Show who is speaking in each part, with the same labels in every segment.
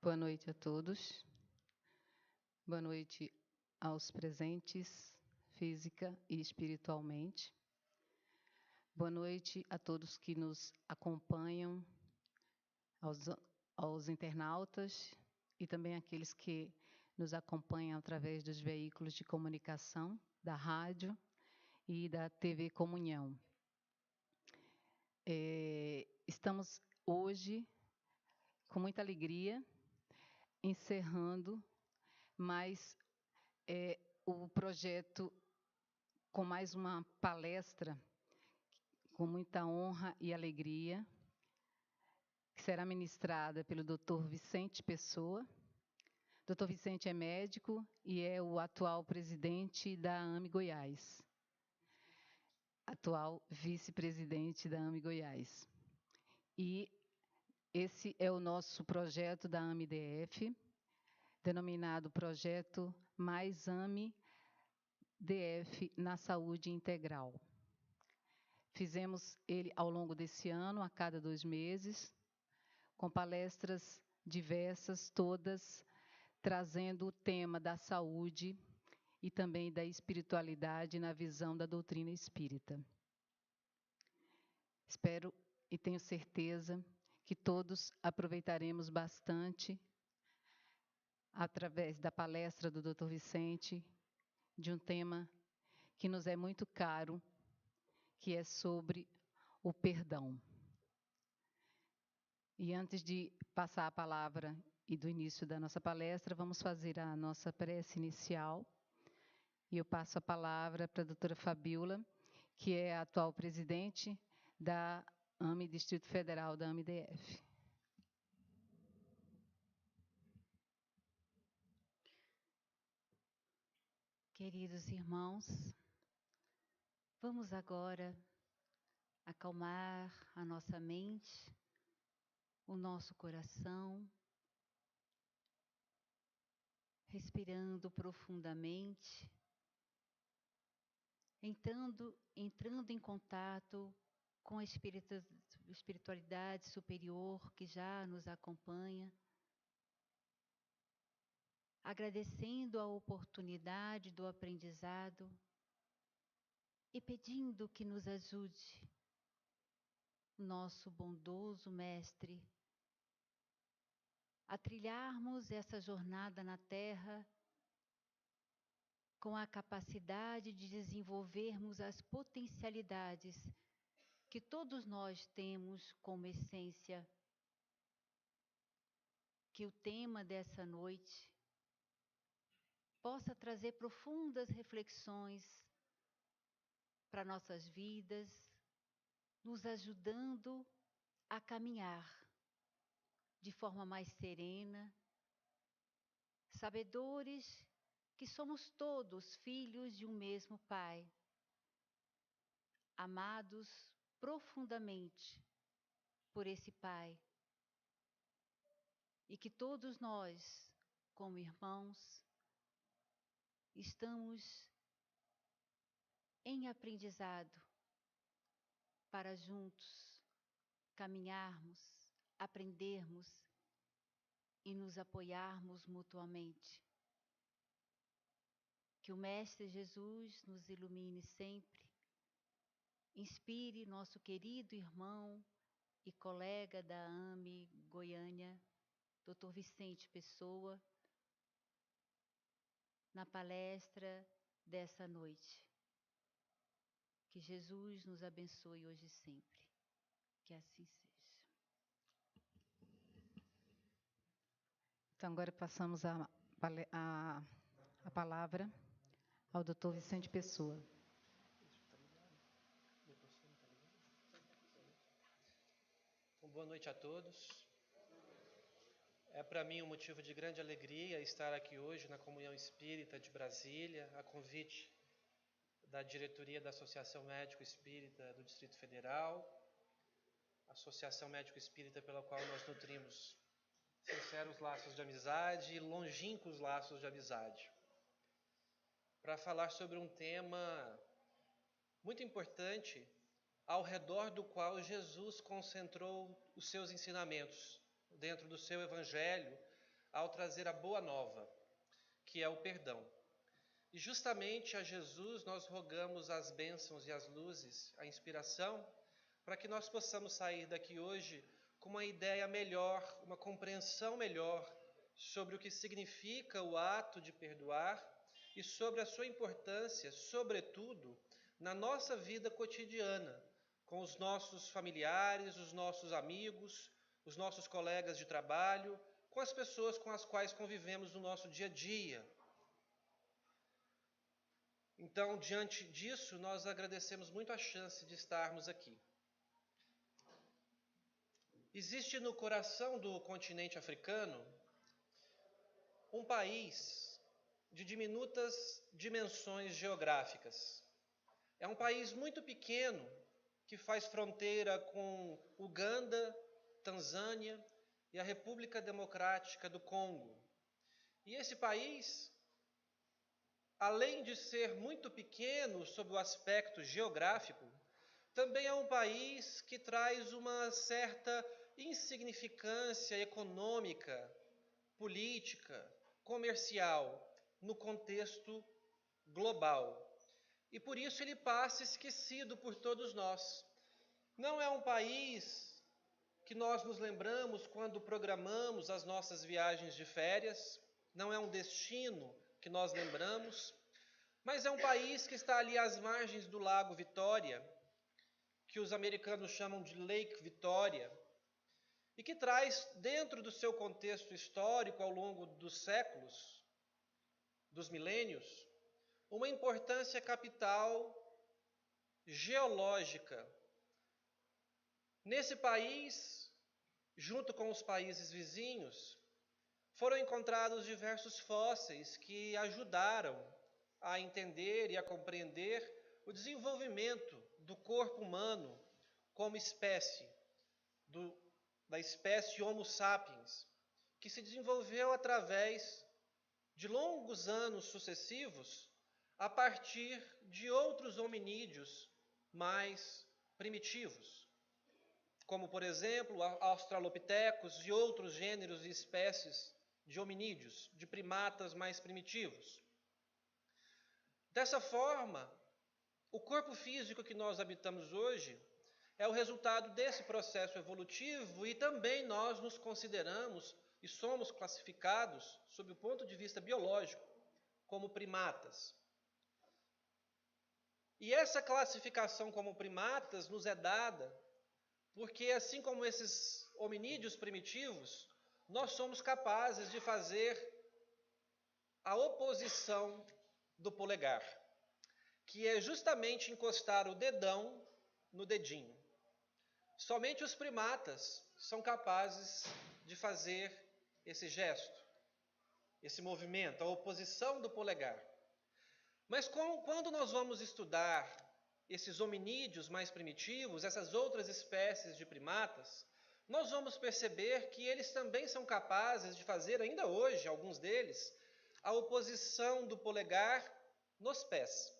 Speaker 1: Boa noite a todos. Boa noite aos presentes, física e espiritualmente. Boa noite a todos que nos acompanham, aos internautas e também àqueles que nos acompanham através dos veículos de comunicação, da rádio e da TV Comunhão. Estamos hoje, com muita alegria, encerrando mais o projeto com mais uma palestra, com muita honra e alegria, que será ministrada pelo Dr. Vicente Pessoa. Dr. Vicente é médico e é o atual presidente da AME Goiás, atual vice-presidente da AME Goiás. E esse é o nosso projeto da AME-DF, denominado Projeto Mais AME-DF na Saúde Integral. Fizemos ele ao longo desse ano, a cada 2 meses, com palestras diversas, todas trazendo o tema da saúde e também da espiritualidade na visão da doutrina espírita. Espero e tenho certeza que todos aproveitaremos bastante, através da palestra do Dr. Vicente, de um tema que nos é muito caro, que é sobre o perdão. E antes de passar a palavra e do início da nossa palestra, vamos fazer a nossa prece inicial. E eu passo a palavra para a doutora Fabíola, que é a atual presidente da AME Distrito Federal, da AME-DF.
Speaker 2: Queridos irmãos, vamos agora acalmar a nossa mente, o nosso coração, respirando profundamente, entrando em contato com a espiritualidade superior que já nos acompanha, agradecendo a oportunidade do aprendizado e pedindo que nos ajude o nosso bondoso Mestre a trilharmos essa jornada na Terra com a capacidade de desenvolvermos as potencialidades que todos nós temos como essência. Que o tema dessa noite possa trazer profundas reflexões para nossas vidas, nos ajudando a caminhar de forma mais serena, sabedores que somos todos filhos de um mesmo Pai, amados profundamente por esse Pai, e que todos nós, como irmãos, estamos em aprendizado para juntos caminharmos, aprendermos e nos apoiarmos mutuamente. Que o Mestre Jesus nos ilumine sempre, inspire nosso querido irmão e colega da AME Goiânia, Dr. Vicente Pessoa, na palestra dessa noite. Que Jesus nos abençoe hoje e sempre. Que assim seja.
Speaker 1: Então, agora passamos a palavra ao Dr. Vicente Pessoa.
Speaker 3: Boa noite a todos. É para mim um motivo de grande alegria estar aqui hoje na Comunhão Espírita de Brasília, a convite da diretoria da Associação Médico Espírita do Distrito Federal, Associação Médico Espírita pela qual nós nutrimos sinceros laços de amizade e longínquos laços de amizade, para falar sobre um tema muito importante, ao redor do qual Jesus concentrou os seus ensinamentos, dentro do seu Evangelho, ao trazer a boa nova, que é o perdão. E justamente a Jesus nós rogamos as bênçãos e as luzes, a inspiração, para que nós possamos sair daqui hoje com uma ideia melhor, uma compreensão melhor sobre o que significa o ato de perdoar e sobre a sua importância, sobretudo, na nossa vida cotidiana, com os nossos familiares, os nossos amigos, os nossos colegas de trabalho, com as pessoas com as quais convivemos no nosso dia a dia. Então, diante disso, nós agradecemos muito a chance de estarmos aqui. Existe no coração do continente africano um país de diminutas dimensões geográficas. É um país muito pequeno que faz fronteira com Uganda, Tanzânia e a República Democrática do Congo. E esse país, além de ser muito pequeno sob o aspecto geográfico, também é um país que traz uma certa insignificância econômica, política, comercial, no contexto global. E por isso ele passa esquecido por todos nós. Não é um país que nós nos lembramos quando programamos as nossas viagens de férias, não é um destino que nós lembramos, mas é um país que está ali às margens do Lago Vitória, que os americanos chamam de Lake Victoria, e que traz dentro do seu contexto histórico ao longo dos séculos, dos milênios, uma importância capital geológica. Nesse país, junto com os países vizinhos, foram encontrados diversos fósseis que ajudaram a entender e a compreender o desenvolvimento do corpo humano como espécie, da espécie Homo sapiens, que se desenvolveu através de longos anos sucessivos a partir de outros hominídeos mais primitivos, como, por exemplo, australopitecos e outros gêneros e espécies de hominídeos, de primatas mais primitivos. Dessa forma, o corpo físico que nós habitamos hoje é o resultado desse processo evolutivo e também nós nos consideramos e somos classificados, sob o ponto de vista biológico, como primatas. E essa classificação como primatas nos é dada porque, assim como esses hominídeos primitivos, nós somos capazes de fazer a oposição do polegar, que é justamente encostar o dedão no dedinho. Somente os primatas são capazes de fazer esse gesto, esse movimento, a oposição do polegar. Mas quando nós vamos estudar esses hominídeos mais primitivos, essas outras espécies de primatas, nós vamos perceber que eles também são capazes de fazer, ainda hoje, alguns deles, a oposição do polegar nos pés,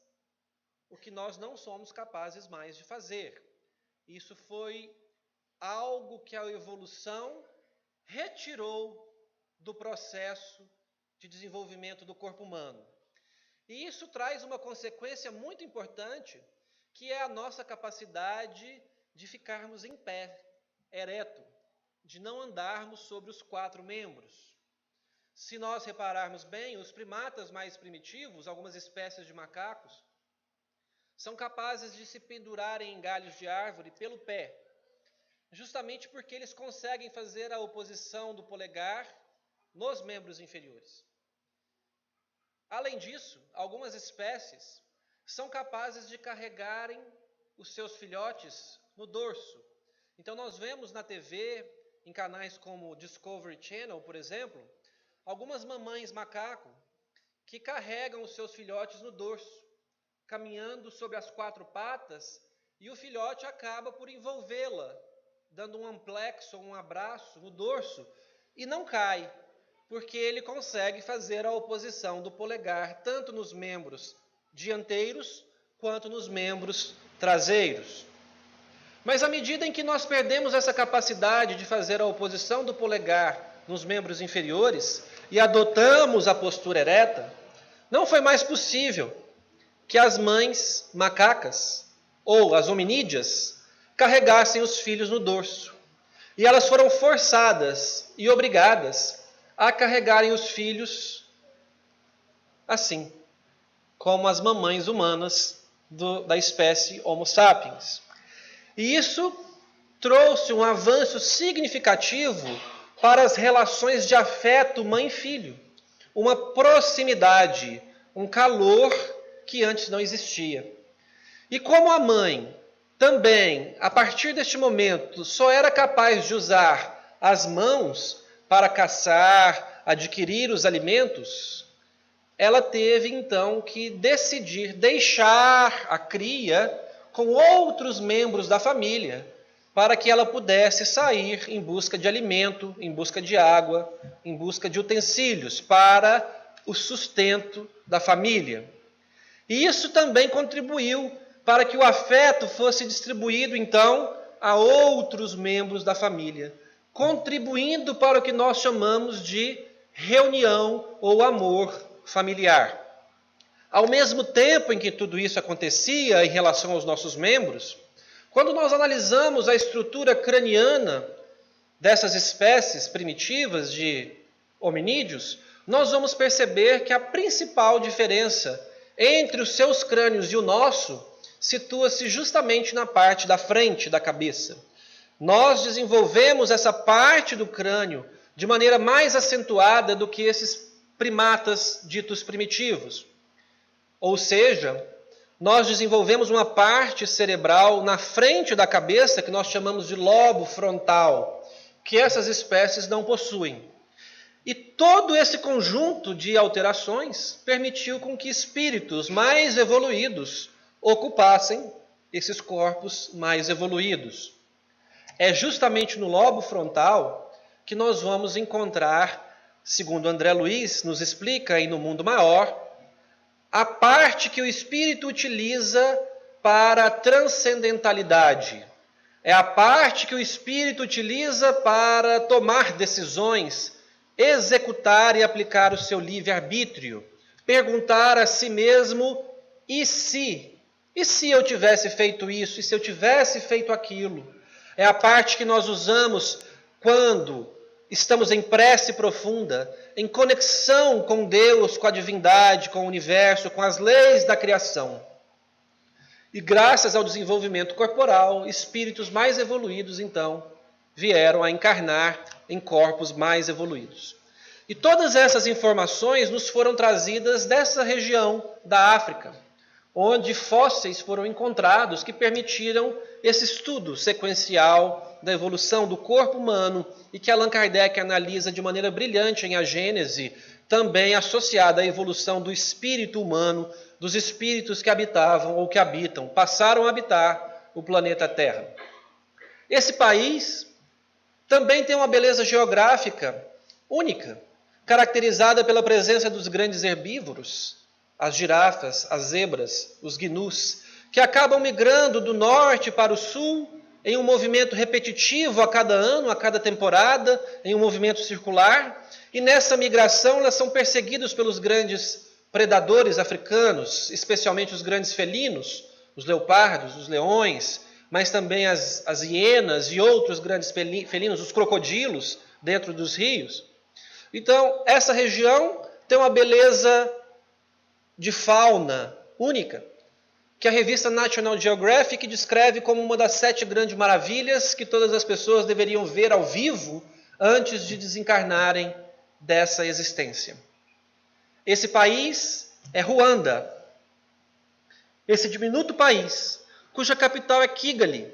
Speaker 3: o que nós não somos capazes mais de fazer. Isso foi algo que a evolução retirou do processo de desenvolvimento do corpo humano. E isso traz uma consequência muito importante, que é a nossa capacidade de ficarmos em pé, ereto, de não andarmos sobre os 4 membros. Se nós repararmos bem, os primatas mais primitivos, algumas espécies de macacos, são capazes de se pendurarem em galhos de árvore pelo pé, justamente porque eles conseguem fazer a oposição do polegar nos membros inferiores. Além disso, algumas espécies são capazes de carregarem os seus filhotes no dorso. Então nós vemos na TV, em canais como o Discovery Channel, por exemplo, algumas mamães macaco que carregam os seus filhotes no dorso, caminhando sobre as 4 patas, e o filhote acaba por envolvê-la, dando um amplexo, um abraço no dorso, e não cai, porque ele consegue fazer a oposição do polegar tanto nos membros dianteiros quanto nos membros traseiros. Mas à medida em que nós perdemos essa capacidade de fazer a oposição do polegar nos membros inferiores e adotamos a postura ereta, não foi mais possível que as mães macacas ou as hominídeas carregassem os filhos no dorso. E elas foram forçadas e obrigadas a carregarem os filhos assim, como as mamães humanas da espécie Homo sapiens. E isso trouxe um avanço significativo para as relações de afeto mãe-filho, uma proximidade, um calor que antes não existia. E como a mãe também, a partir deste momento, só era capaz de usar as mãos para caçar, adquirir os alimentos, ela teve então que decidir deixar a cria com outros membros da família, para que ela pudesse sair em busca de alimento, em busca de água, em busca de utensílios para o sustento da família. E isso também contribuiu para que o afeto fosse distribuído, então, a outros membros da família, contribuindo para o que nós chamamos de reunião ou amor familiar. Ao mesmo tempo em que tudo isso acontecia em relação aos nossos membros, quando nós analisamos a estrutura craniana dessas espécies primitivas de hominídeos, nós vamos perceber que a principal diferença entre os seus crânios e o nosso situa-se justamente na parte da frente da cabeça. Nós desenvolvemos essa parte do crânio de maneira mais acentuada do que esses primatas ditos primitivos. Ou seja, nós desenvolvemos uma parte cerebral na frente da cabeça que nós chamamos de lobo frontal, que essas espécies não possuem. E todo esse conjunto de alterações permitiu com que espíritos mais evoluídos ocupassem esses corpos mais evoluídos. É justamente no lobo frontal que nós vamos encontrar, segundo André Luiz nos explica aí no Mundo Maior, a parte que o espírito utiliza para a transcendentalidade. É a parte que o espírito utiliza para tomar decisões, executar e aplicar o seu livre-arbítrio, perguntar a si mesmo, e se? E se eu tivesse feito isso? E se eu tivesse feito aquilo? É a parte que nós usamos quando estamos em prece profunda, em conexão com Deus, com a divindade, com o universo, com as leis da criação. E graças ao desenvolvimento corporal, espíritos mais evoluídos, então, vieram a encarnar em corpos mais evoluídos. E todas essas informações nos foram trazidas dessa região da África, onde fósseis foram encontrados que permitiram esse estudo sequencial da evolução do corpo humano e que Allan Kardec analisa de maneira brilhante em A Gênese, também associada à evolução do espírito humano, dos espíritos que habitavam ou que habitam, passaram a habitar o planeta Terra. Esse país também tem uma beleza geográfica única, caracterizada pela presença dos grandes herbívoros, as girafas, as zebras, os gnus, que acabam migrando do norte para o sul em um movimento repetitivo a cada ano, a cada temporada, em um movimento circular, e nessa migração elas são perseguidas pelos grandes predadores africanos, especialmente os grandes felinos, os leopardos, os leões, mas também as hienas e outros grandes felinos, os crocodilos, dentro dos rios. Então, essa região tem uma beleza de fauna única, que a revista National Geographic descreve como uma das 7 grandes maravilhas que todas as pessoas deveriam ver ao vivo antes de desencarnarem dessa existência. Esse país é Ruanda, esse diminuto país, cuja capital é Kigali,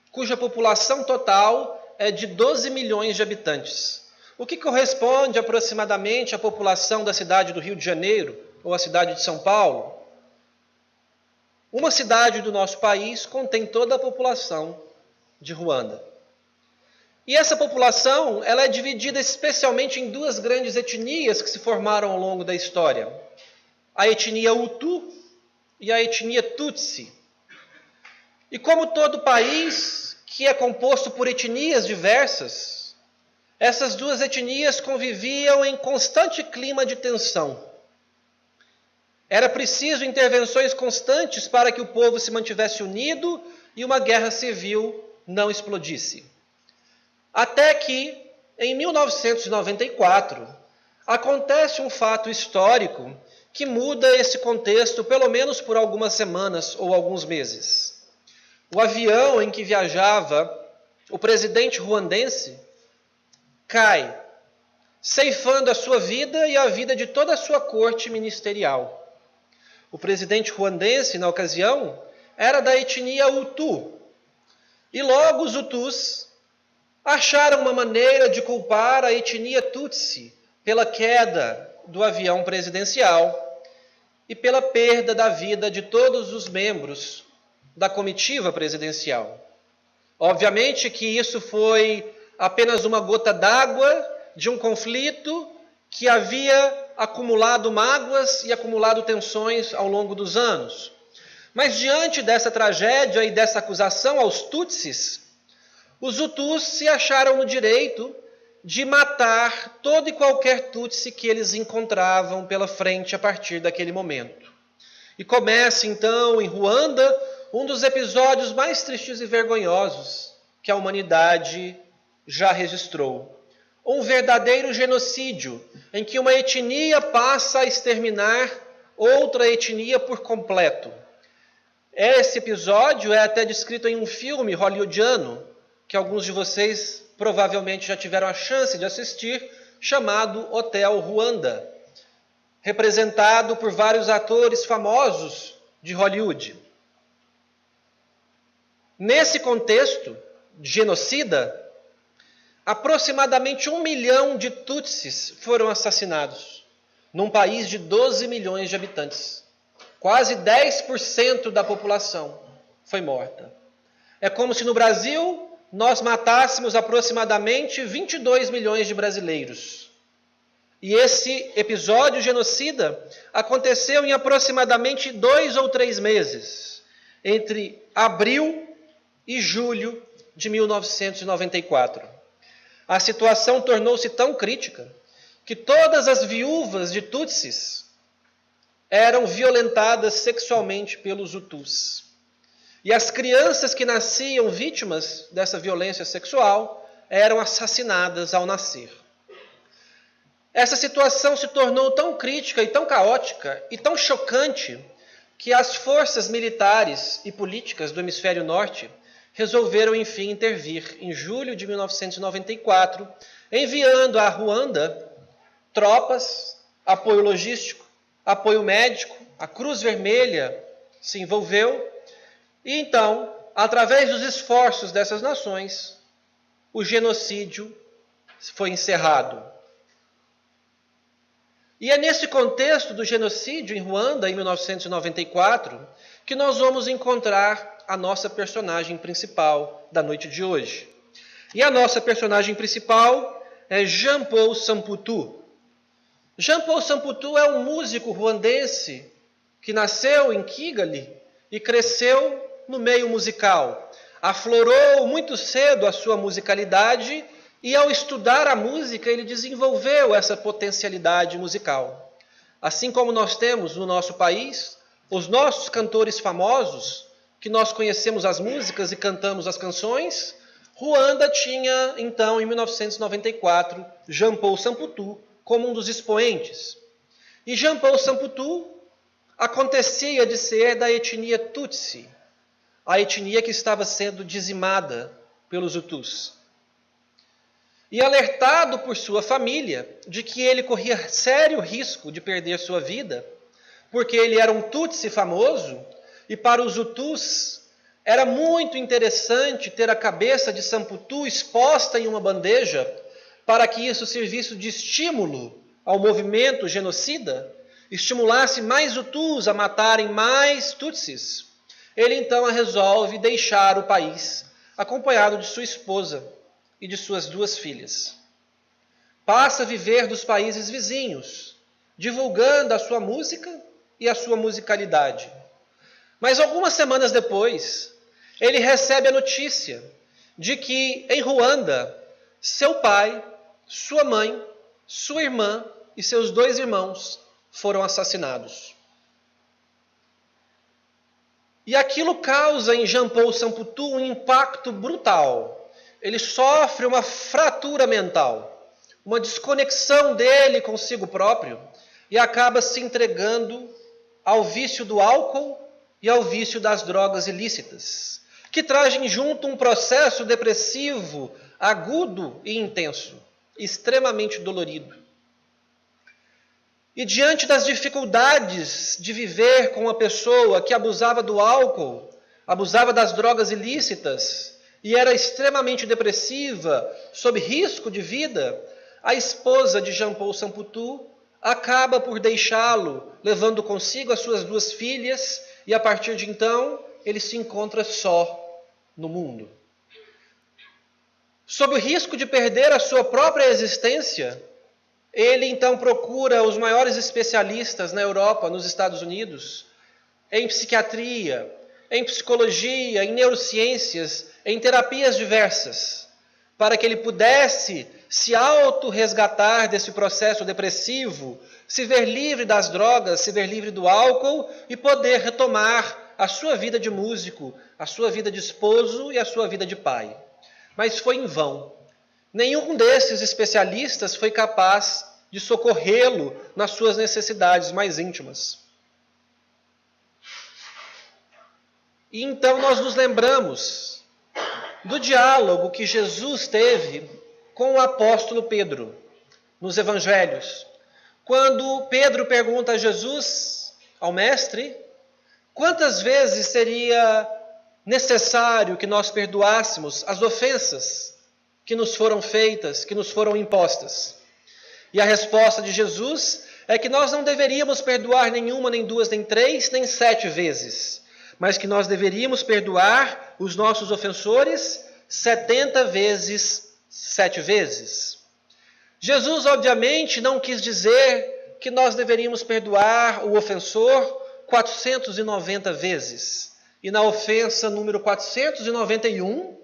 Speaker 3: cuja população total é de 12 milhões de habitantes, o que corresponde aproximadamente à população da cidade do Rio de Janeiro ou a cidade de São Paulo. Uma cidade do nosso país contém toda a população de Ruanda. E essa população ela é dividida especialmente em 2 grandes etnias que se formaram ao longo da história. A etnia Hutu e a etnia Tutsi. E como todo país que é composto por etnias diversas, essas duas etnias conviviam em constante clima de tensão. Era preciso intervenções constantes para que o povo se mantivesse unido e uma guerra civil não explodisse. Até que, em 1994, acontece um fato histórico que muda esse contexto, pelo menos por algumas semanas ou alguns meses. O avião em que viajava o presidente ruandense cai, ceifando a sua vida e a vida de toda a sua corte ministerial. O presidente ruandense, na ocasião, era da etnia Hutu. E logo os Hutus acharam uma maneira de culpar a etnia Tutsi pela queda do avião presidencial e pela perda da vida de todos os membros da comitiva presidencial. Obviamente que isso foi apenas uma gota d'água de um conflito que havia acumulado mágoas e acumulado tensões ao longo dos anos. Mas diante dessa tragédia e dessa acusação aos Tutsis, os Hutus se acharam no direito de matar todo e qualquer Tutsi que eles encontravam pela frente a partir daquele momento. E começa então em Ruanda um dos episódios mais tristes e vergonhosos que a humanidade já registrou. Um verdadeiro genocídio, em que uma etnia passa a exterminar outra etnia por completo. Esse episódio é até descrito em um filme hollywoodiano, que alguns de vocês provavelmente já tiveram a chance de assistir, chamado Hotel Ruanda, representado por vários atores famosos de Hollywood. Nesse contexto genocida, aproximadamente 1 milhão de Tutsis foram assassinados, num país de 12 milhões de habitantes. Quase 10% da população foi morta. É como se no Brasil nós matássemos aproximadamente 22 milhões de brasileiros. E esse episódio genocida aconteceu em aproximadamente 2 ou 3 meses, entre abril e julho de 1994. A situação tornou-se tão crítica que todas as viúvas de Tutsis eram violentadas sexualmente pelos Hutus. E as crianças que nasciam vítimas dessa violência sexual eram assassinadas ao nascer. Essa situação se tornou tão crítica e tão caótica e tão chocante que as forças militares e políticas do hemisfério norte resolveram, enfim, intervir em julho de 1994, enviando a Ruanda tropas, apoio logístico, apoio médico, a Cruz Vermelha se envolveu, e então, através dos esforços dessas nações, o genocídio foi encerrado. E é nesse contexto do genocídio em Ruanda, em 1994, que nós vamos encontrar a nossa personagem principal da noite de hoje. E a nossa personagem principal é Jean Paul Samputu. Jean Paul Samputu é um músico ruandense que nasceu em Kigali e cresceu no meio musical. Aflorou muito cedo a sua musicalidade e, ao estudar a música, ele desenvolveu essa potencialidade musical. Assim como nós temos no nosso país os nossos cantores famosos, que nós conhecemos as músicas e cantamos as canções, Ruanda tinha, então, em 1994, Jean Paul Samputu como um dos expoentes. E Jean Paul Samputu acontecia de ser da etnia Tutsi, a etnia que estava sendo dizimada pelos Hutus. E alertado por sua família de que ele corria sério risco de perder sua vida, porque ele era um Tutsi famoso, e para os Hutus era muito interessante ter a cabeça de Samputu exposta em uma bandeja para que isso servisse de estímulo ao movimento genocida, estimulasse mais Hutus a matarem mais Tutsis. Ele então resolve deixar o país, acompanhado de sua esposa e de suas 2 filhas. Passa a viver dos países vizinhos, divulgando a sua música e a sua musicalidade. Mas algumas semanas depois, ele recebe a notícia de que em Ruanda, seu pai sua mãe, sua irmã e seus 2 irmãos foram assassinados. E aquilo causa em Jean-Paul Samputu um impacto brutal. Ele sofre uma fratura mental, uma desconexão dele consigo próprio e acaba se entregando ao vício do álcool e ao vício das drogas ilícitas, que trazem junto um processo depressivo agudo e intenso, extremamente dolorido. E diante das dificuldades de viver com uma pessoa que abusava do álcool, abusava das drogas ilícitas e era extremamente depressiva, sob risco de vida, a esposa de Jean-Paul Samputu acaba por deixá-lo, levando consigo as suas 2 filhas, e a partir de então ele se encontra só no mundo. Sob o risco de perder a sua própria existência, ele então procura os maiores especialistas na Europa, nos Estados Unidos, em psiquiatria, em psicologia, em neurociências, em terapias diversas, para que ele pudesse se auto-resgatar desse processo depressivo, se ver livre das drogas, se ver livre do álcool e poder retomar a sua vida de músico, a sua vida de esposo e a sua vida de pai. Mas foi em vão. Nenhum desses especialistas foi capaz de socorrê-lo nas suas necessidades mais íntimas. E então nós nos lembramos do diálogo que Jesus teve com o apóstolo Pedro, nos evangelhos. Quando Pedro pergunta a Jesus, ao mestre, quantas vezes seria necessário que nós perdoássemos as ofensas que nos foram feitas, que nos foram impostas. E a resposta de Jesus é que nós não deveríamos perdoar nenhuma, nem 2, nem 3, nem 7 vezes, mas que nós deveríamos perdoar os nossos ofensores 70 vezes, 7 vezes. Jesus, obviamente, não quis dizer que nós deveríamos perdoar o ofensor 490 vezes. E na ofensa número 491,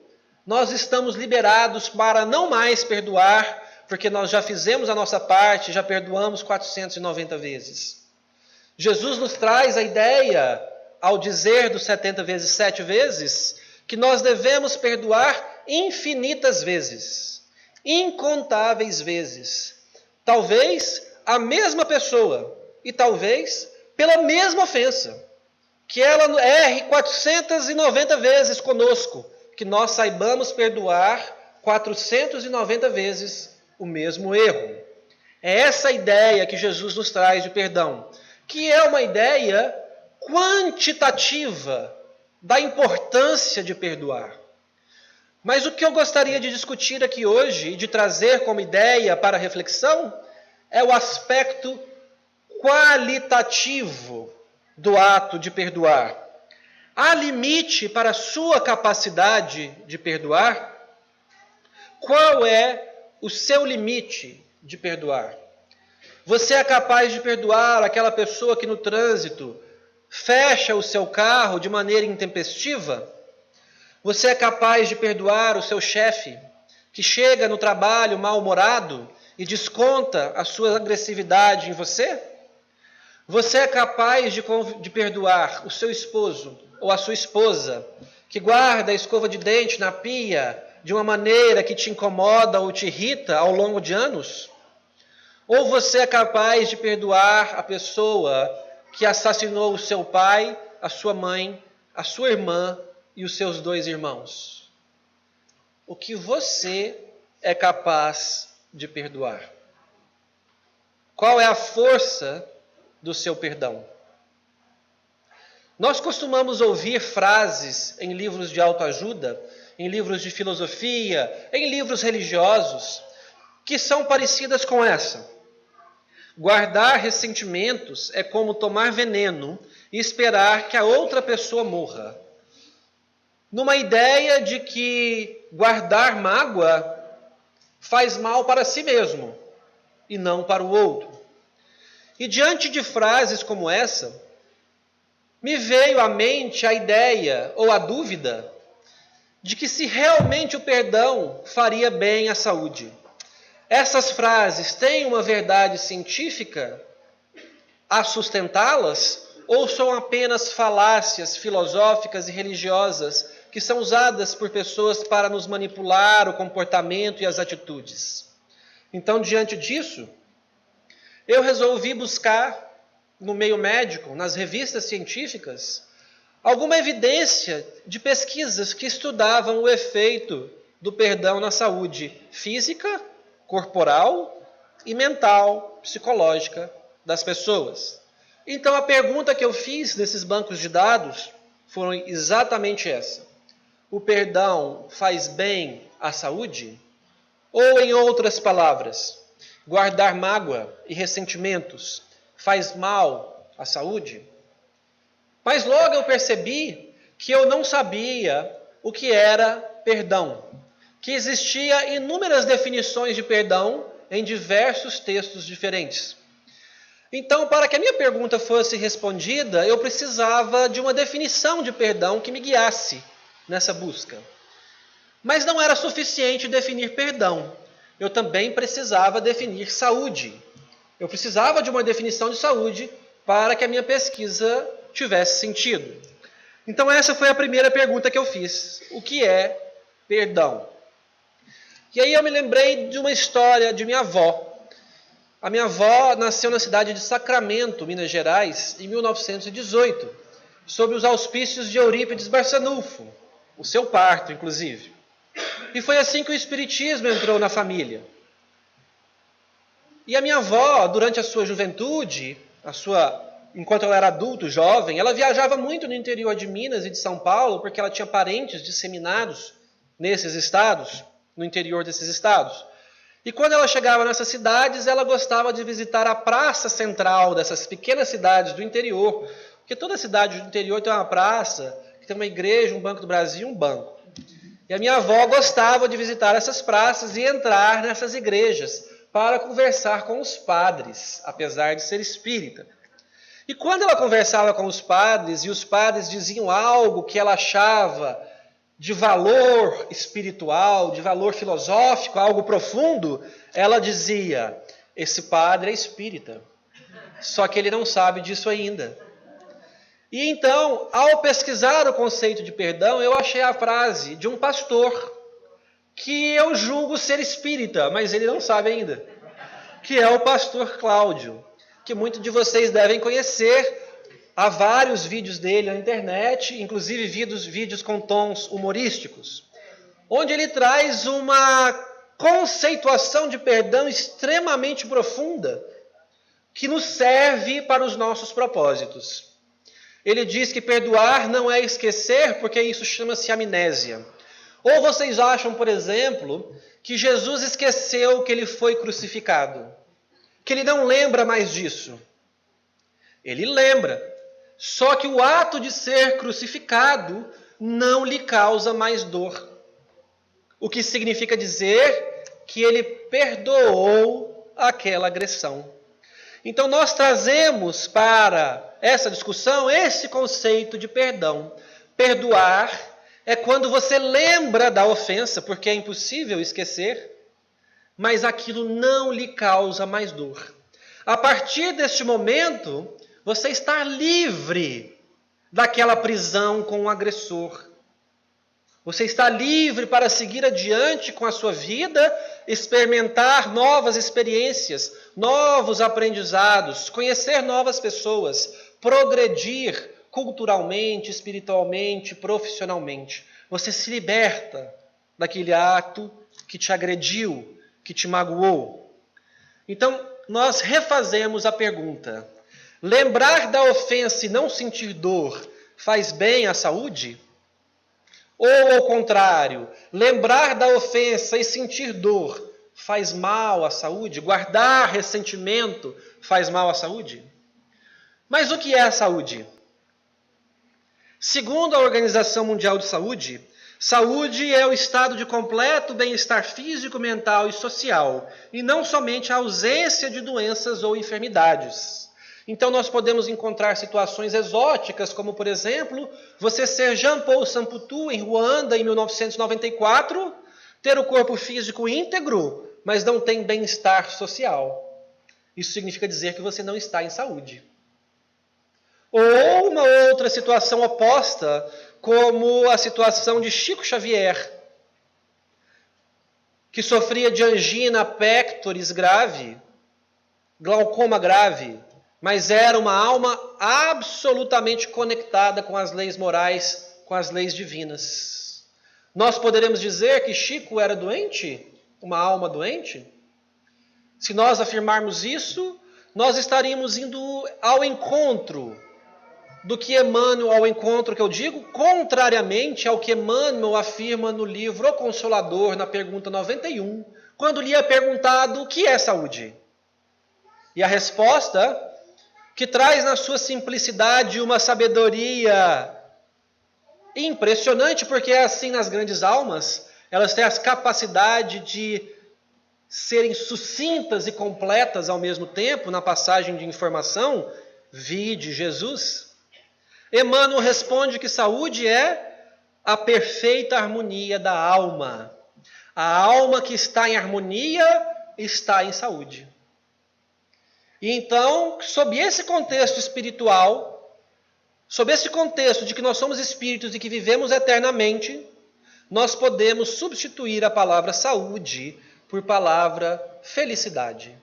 Speaker 3: nós estamos liberados para não mais perdoar, porque nós já fizemos a nossa parte, já perdoamos 490 vezes. Jesus nos traz a ideia, ao dizer dos 70 vezes 7 vezes, que nós devemos perdoar infinitas vezes, incontáveis vezes. Talvez a mesma pessoa e talvez pela mesma ofensa. Que ela erre 490 vezes conosco, que nós saibamos perdoar 490 vezes o mesmo erro. É essa ideia que Jesus nos traz de perdão, que é uma ideia quantitativa da importância de perdoar. Mas o que eu gostaria de discutir aqui hoje e de trazer como ideia para a reflexão é o aspecto qualitativo do ato de perdoar. Há limite para a sua capacidade de perdoar? Qual é o seu limite de perdoar? Você é capaz de perdoar aquela pessoa que no trânsito fecha o seu carro de maneira intempestiva? Você é capaz de perdoar o seu chefe que chega no trabalho mal-humorado e desconta a sua agressividade em você? Você é capaz de perdoar o seu esposo ou a sua esposa que guarda a escova de dente na pia de uma maneira que te incomoda ou te irrita ao longo de anos? Ou você é capaz de perdoar a pessoa que assassinou o seu pai, a sua mãe, a sua irmã e os seus 2 irmãos? O que você é capaz de perdoar? Qual é a força do seu perdão? Nós costumamos ouvir frases em livros de autoajuda, em livros de filosofia, em livros religiosos, que são parecidas com essa. Guardar ressentimentos é como tomar veneno e esperar que a outra pessoa morra. Numa ideia de que guardar mágoa faz mal para si mesmo e não para o outro. E diante de frases como essa, me veio à mente a ideia ou a dúvida de que se realmente o perdão faria bem à saúde. essas frases têm uma verdade científica a sustentá-las, ou são apenas falácias filosóficas e religiosas que são usadas por pessoas para nos manipular o comportamento e as atitudes? Então, diante disso, eu resolvi buscar no meio médico, nas revistas científicas, alguma evidência de pesquisas que estudavam o efeito do perdão na saúde física, corporal e mental, psicológica das pessoas. Então, a pergunta que eu fiz nesses bancos de dados foi exatamente essa: o perdão faz bem à saúde? Ou, em outras palavras, guardar mágoa e ressentimentos faz mal à saúde? Mas logo eu percebi que eu não sabia o que era perdão, que existia inúmeras definições de perdão em diversos textos diferentes. Então, para que a minha pergunta fosse respondida, eu precisava de uma definição de perdão que me guiasse nessa busca. Mas não era suficiente definir perdão. Eu também precisava definir saúde. Eu precisava de uma definição de saúde para que a minha pesquisa tivesse sentido. Então essa foi a primeira pergunta que eu fiz. O que é perdão? E aí eu me lembrei de uma história de minha avó. A minha avó nasceu na cidade de Sacramento, Minas Gerais, em 1918, sob os auspícios de Eurípides Barçanufo, o seu parto, inclusive. E foi assim que o espiritismo entrou na família. E a minha avó, durante a sua juventude, enquanto ela era adulto, jovem, ela viajava muito no interior de Minas e de São Paulo, porque ela tinha parentes disseminados nesses estados, no interior desses estados. E quando ela chegava nessas cidades, ela gostava de visitar a praça central dessas pequenas cidades do interior, porque toda cidade do interior tem uma praça, que tem uma igreja, um Banco do Brasil e um banco. E a minha avó gostava de visitar essas praças e entrar nessas igrejas para conversar com os padres, apesar de ser espírita. E quando ela conversava com os padres, e os padres diziam algo que ela achava de valor espiritual, de valor filosófico, algo profundo, ela dizia: esse padre é espírita, só que ele não sabe disso ainda. E então, ao pesquisar o conceito de perdão, eu achei a frase de um pastor, que eu julgo ser espírita, mas ele não sabe ainda, que é o pastor Cláudio, que muitos de vocês devem conhecer. Há vários vídeos dele na internet, inclusive vídeos com tons humorísticos, onde ele traz uma conceituação de perdão extremamente profunda, que nos serve para os nossos propósitos. Ele diz que perdoar não é esquecer, porque isso chama-se amnésia. Ou vocês acham, por exemplo, que Jesus esqueceu que ele foi crucificado? Que ele não lembra mais disso? Ele lembra. Só que o ato de ser crucificado não lhe causa mais dor. O que significa dizer que ele perdoou aquela agressão. Então nós trazemos para essa discussão esse conceito de perdão. Perdoar é quando você lembra da ofensa, porque é impossível esquecer, mas aquilo não lhe causa mais dor. A partir deste momento, você está livre daquela prisão com o agressor. Você está livre para seguir adiante com a sua vida, experimentar novas experiências, novos aprendizados, conhecer novas pessoas, progredir culturalmente, espiritualmente, profissionalmente. Você se liberta daquele ato que te agrediu, que te magoou. Então, nós refazemos a pergunta: lembrar da ofensa e não sentir dor faz bem à saúde? Ou, ao contrário, lembrar da ofensa e sentir dor faz mal à saúde? Guardar ressentimento faz mal à saúde? Mas o que é a saúde? Segundo a Organização Mundial de Saúde, saúde é o estado de completo bem-estar físico, mental e social, e não somente a ausência de doenças ou enfermidades. Então nós podemos encontrar situações exóticas, como por exemplo, você ser Jean-Paul Samputu em Ruanda em 1994, ter o corpo físico íntegro, mas não tem bem-estar social. Isso significa dizer que você não está em saúde. Ou uma outra situação oposta, como a situação de Chico Xavier, que sofria de angina pectoris grave, glaucoma grave, mas era uma alma absolutamente conectada com as leis morais, com as leis divinas. Nós poderemos dizer que Chico era doente? Uma alma doente? Se nós afirmarmos isso, nós estaríamos indo ao encontro do que Emmanuel, ao encontro que eu digo, contrariamente ao que Emmanuel afirma no livro O Consolador, na pergunta 91, quando lhe é perguntado o que é saúde. E a resposta, que traz na sua simplicidade uma sabedoria impressionante, porque é assim nas grandes almas, elas têm a capacidade de serem sucintas e completas ao mesmo tempo na passagem de informação, vide Jesus. Emmanuel responde que saúde é a perfeita harmonia da alma. A alma que está em harmonia está em saúde. E então, sob esse contexto espiritual, sob esse contexto de que nós somos espíritos e que vivemos eternamente, nós podemos substituir a palavra saúde por palavra felicidade.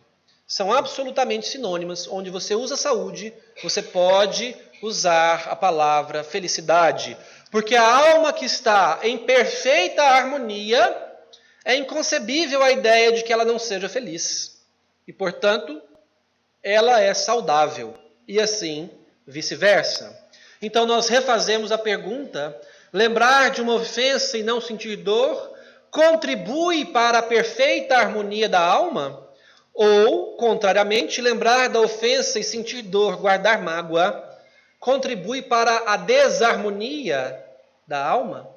Speaker 3: São absolutamente sinônimas. Onde você usa saúde, você pode usar a palavra felicidade. Porque a alma que está em perfeita harmonia, é inconcebível a ideia de que ela não seja feliz. E, portanto, ela é saudável. E assim, vice-versa. Então, nós refazemos a pergunta: lembrar de uma ofensa e não sentir dor contribui para a perfeita harmonia da alma? Ou, contrariamente, lembrar da ofensa e sentir dor, guardar mágoa, contribui para a desarmonia da alma?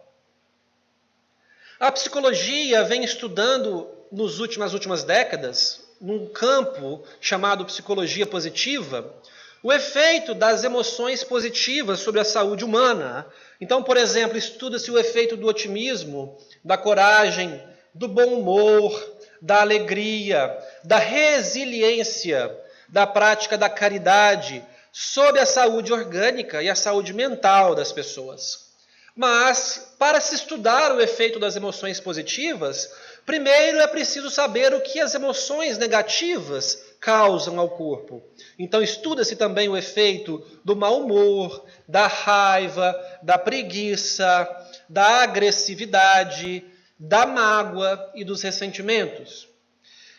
Speaker 3: A psicologia vem estudando nas últimas décadas, num campo chamado psicologia positiva, o efeito das emoções positivas sobre a saúde humana. Então, por exemplo, estuda-se o efeito do otimismo, da coragem, do bom humor, da alegria, da resiliência, da prática da caridade, sobre a saúde orgânica e a saúde mental das pessoas. Mas, para se estudar o efeito das emoções positivas, primeiro é preciso saber o que as emoções negativas causam ao corpo. Então, estuda-se também o efeito do mau humor, da raiva, da preguiça, da agressividade, da mágoa e dos ressentimentos.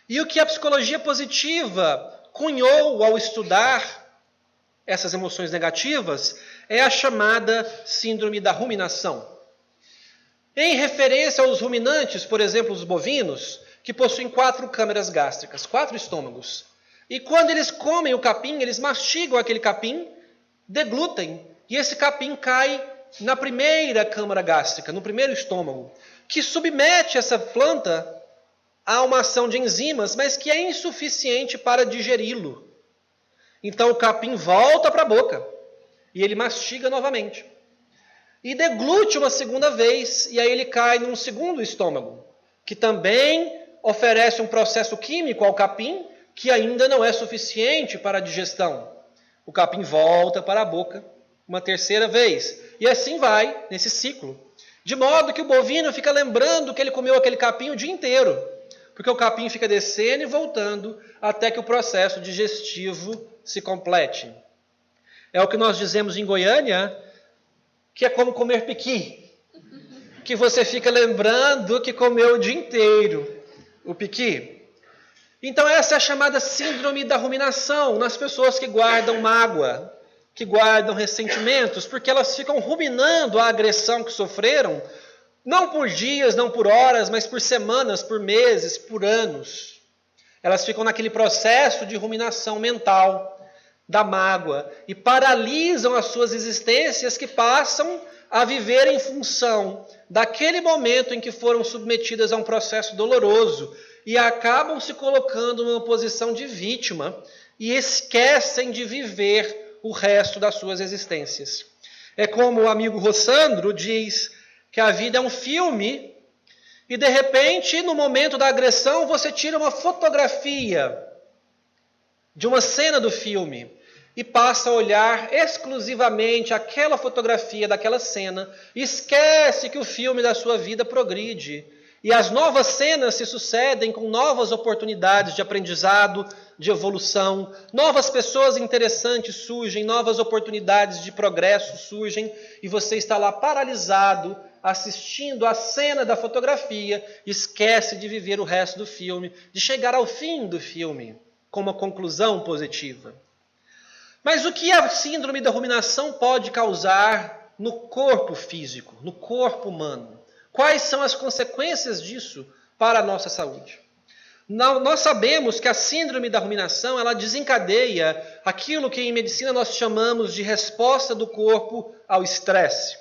Speaker 3: E o que a psicologia positiva cunhou ao estudar essas emoções negativas é a chamada síndrome da ruminação. Em referência aos ruminantes, por exemplo, os bovinos, que possuem 4 câmeras gástricas, 4 estômagos. E quando eles comem o capim, eles mastigam aquele capim, deglutem, e esse capim cai na primeira câmara gástrica, no primeiro estômago, que submete essa planta a uma ação de enzimas, mas que é insuficiente para digeri-lo. Então o capim volta para a boca e ele mastiga novamente. E deglute uma segunda vez, e aí ele cai num segundo estômago, que também oferece um processo químico ao capim, que ainda não é suficiente para a digestão. O capim volta para a boca uma terceira vez. E assim vai, nesse ciclo. De modo que o bovino fica lembrando que ele comeu aquele capim o dia inteiro. Porque o capim fica descendo e voltando até que o processo digestivo se complete. É o que nós dizemos em Goiânia, que é como comer piqui. Que você fica lembrando que comeu o dia inteiro o piqui. Então essa é a chamada síndrome da ruminação nas pessoas que guardam mágoa, que guardam ressentimentos, porque elas ficam ruminando a agressão que sofreram, não por dias, não por horas, mas por semanas, por meses, por anos. Elas ficam naquele processo de ruminação mental da mágoa e paralisam as suas existências, que passam a viver em função daquele momento em que foram submetidas a um processo doloroso e acabam se colocando numa posição de vítima e esquecem de viver o resto das suas existências. É como o amigo Rossandro diz que a vida é um filme e de repente, no momento da agressão, você tira uma fotografia de uma cena do filme e passa a olhar exclusivamente aquela fotografia daquela cena e esquece que o filme da sua vida progride. E as novas cenas se sucedem com novas oportunidades de aprendizado, de evolução, novas pessoas interessantes surgem, novas oportunidades de progresso surgem, e você está lá paralisado, assistindo a cena da fotografia, esquece de viver o resto do filme, de chegar ao fim do filme, com uma conclusão positiva. Mas o que a síndrome da ruminação pode causar no corpo físico, no corpo humano? Quais são as consequências disso para a nossa saúde? Nós sabemos que a síndrome da ruminação, ela desencadeia aquilo que em medicina nós chamamos de resposta do corpo ao estresse.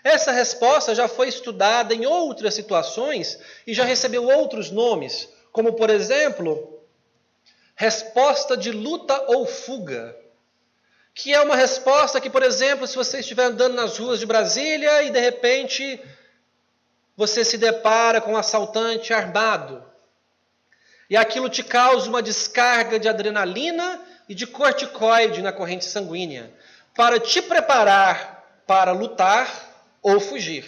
Speaker 3: Essa resposta já foi estudada em outras situações e já recebeu outros nomes, como, por exemplo, resposta de luta ou fuga, que é uma resposta que, por exemplo, se você estiver andando nas ruas de Brasília e de repente você se depara com um assaltante armado, e aquilo te causa uma descarga de adrenalina e de corticoide na corrente sanguínea, para te preparar para lutar ou fugir.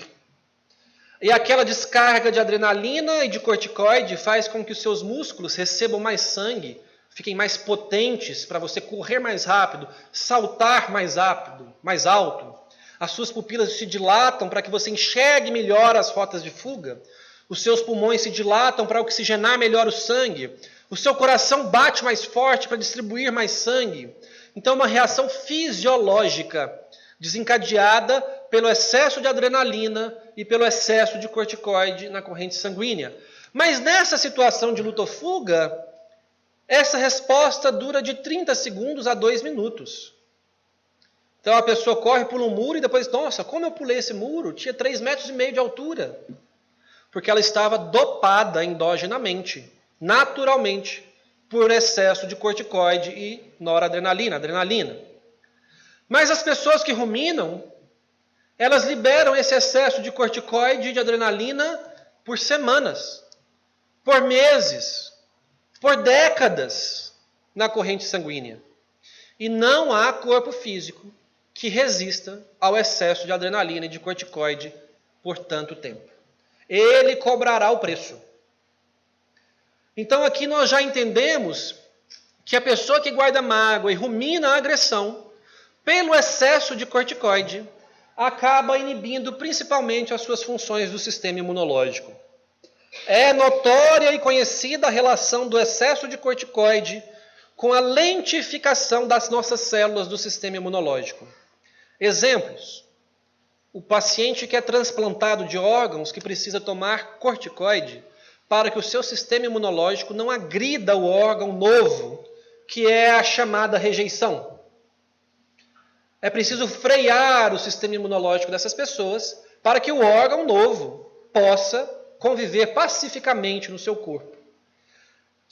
Speaker 3: E aquela descarga de adrenalina e de corticoide faz com que os seus músculos recebam mais sangue, fiquem mais potentes para você correr mais rápido, saltar mais rápido, mais alto. As suas pupilas se dilatam para que você enxergue melhor as rotas de fuga. Os seus pulmões se dilatam para oxigenar melhor o sangue. O seu coração bate mais forte para distribuir mais sangue. Então, uma reação fisiológica desencadeada pelo excesso de adrenalina e pelo excesso de corticoide na corrente sanguínea. Mas nessa situação de luta ou fuga, essa resposta dura de 30 segundos a 2 minutos. Então a pessoa corre, pula um muro e depois, nossa, como eu pulei esse muro? Tinha 3,5 metros de altura. Porque ela estava dopada endogenamente, naturalmente, por excesso de corticoide e noradrenalina, adrenalina. Mas as pessoas que ruminam, elas liberam esse excesso de corticoide e de adrenalina por semanas, por meses, por décadas na corrente sanguínea. E não há corpo físico que resista ao excesso de adrenalina e de corticoide por tanto tempo. Ele cobrará o preço. Então aqui nós já entendemos que a pessoa que guarda mágoa e rumina a agressão, pelo excesso de corticoide, acaba inibindo principalmente as suas funções do sistema imunológico. É notória e conhecida a relação do excesso de corticoide com a lentificação das nossas células do sistema imunológico. Exemplos: o paciente que é transplantado de órgãos que precisa tomar corticoide para que o seu sistema imunológico não agrida o órgão novo, que é a chamada rejeição. É preciso frear o sistema imunológico dessas pessoas para que o órgão novo possa conviver pacificamente no seu corpo.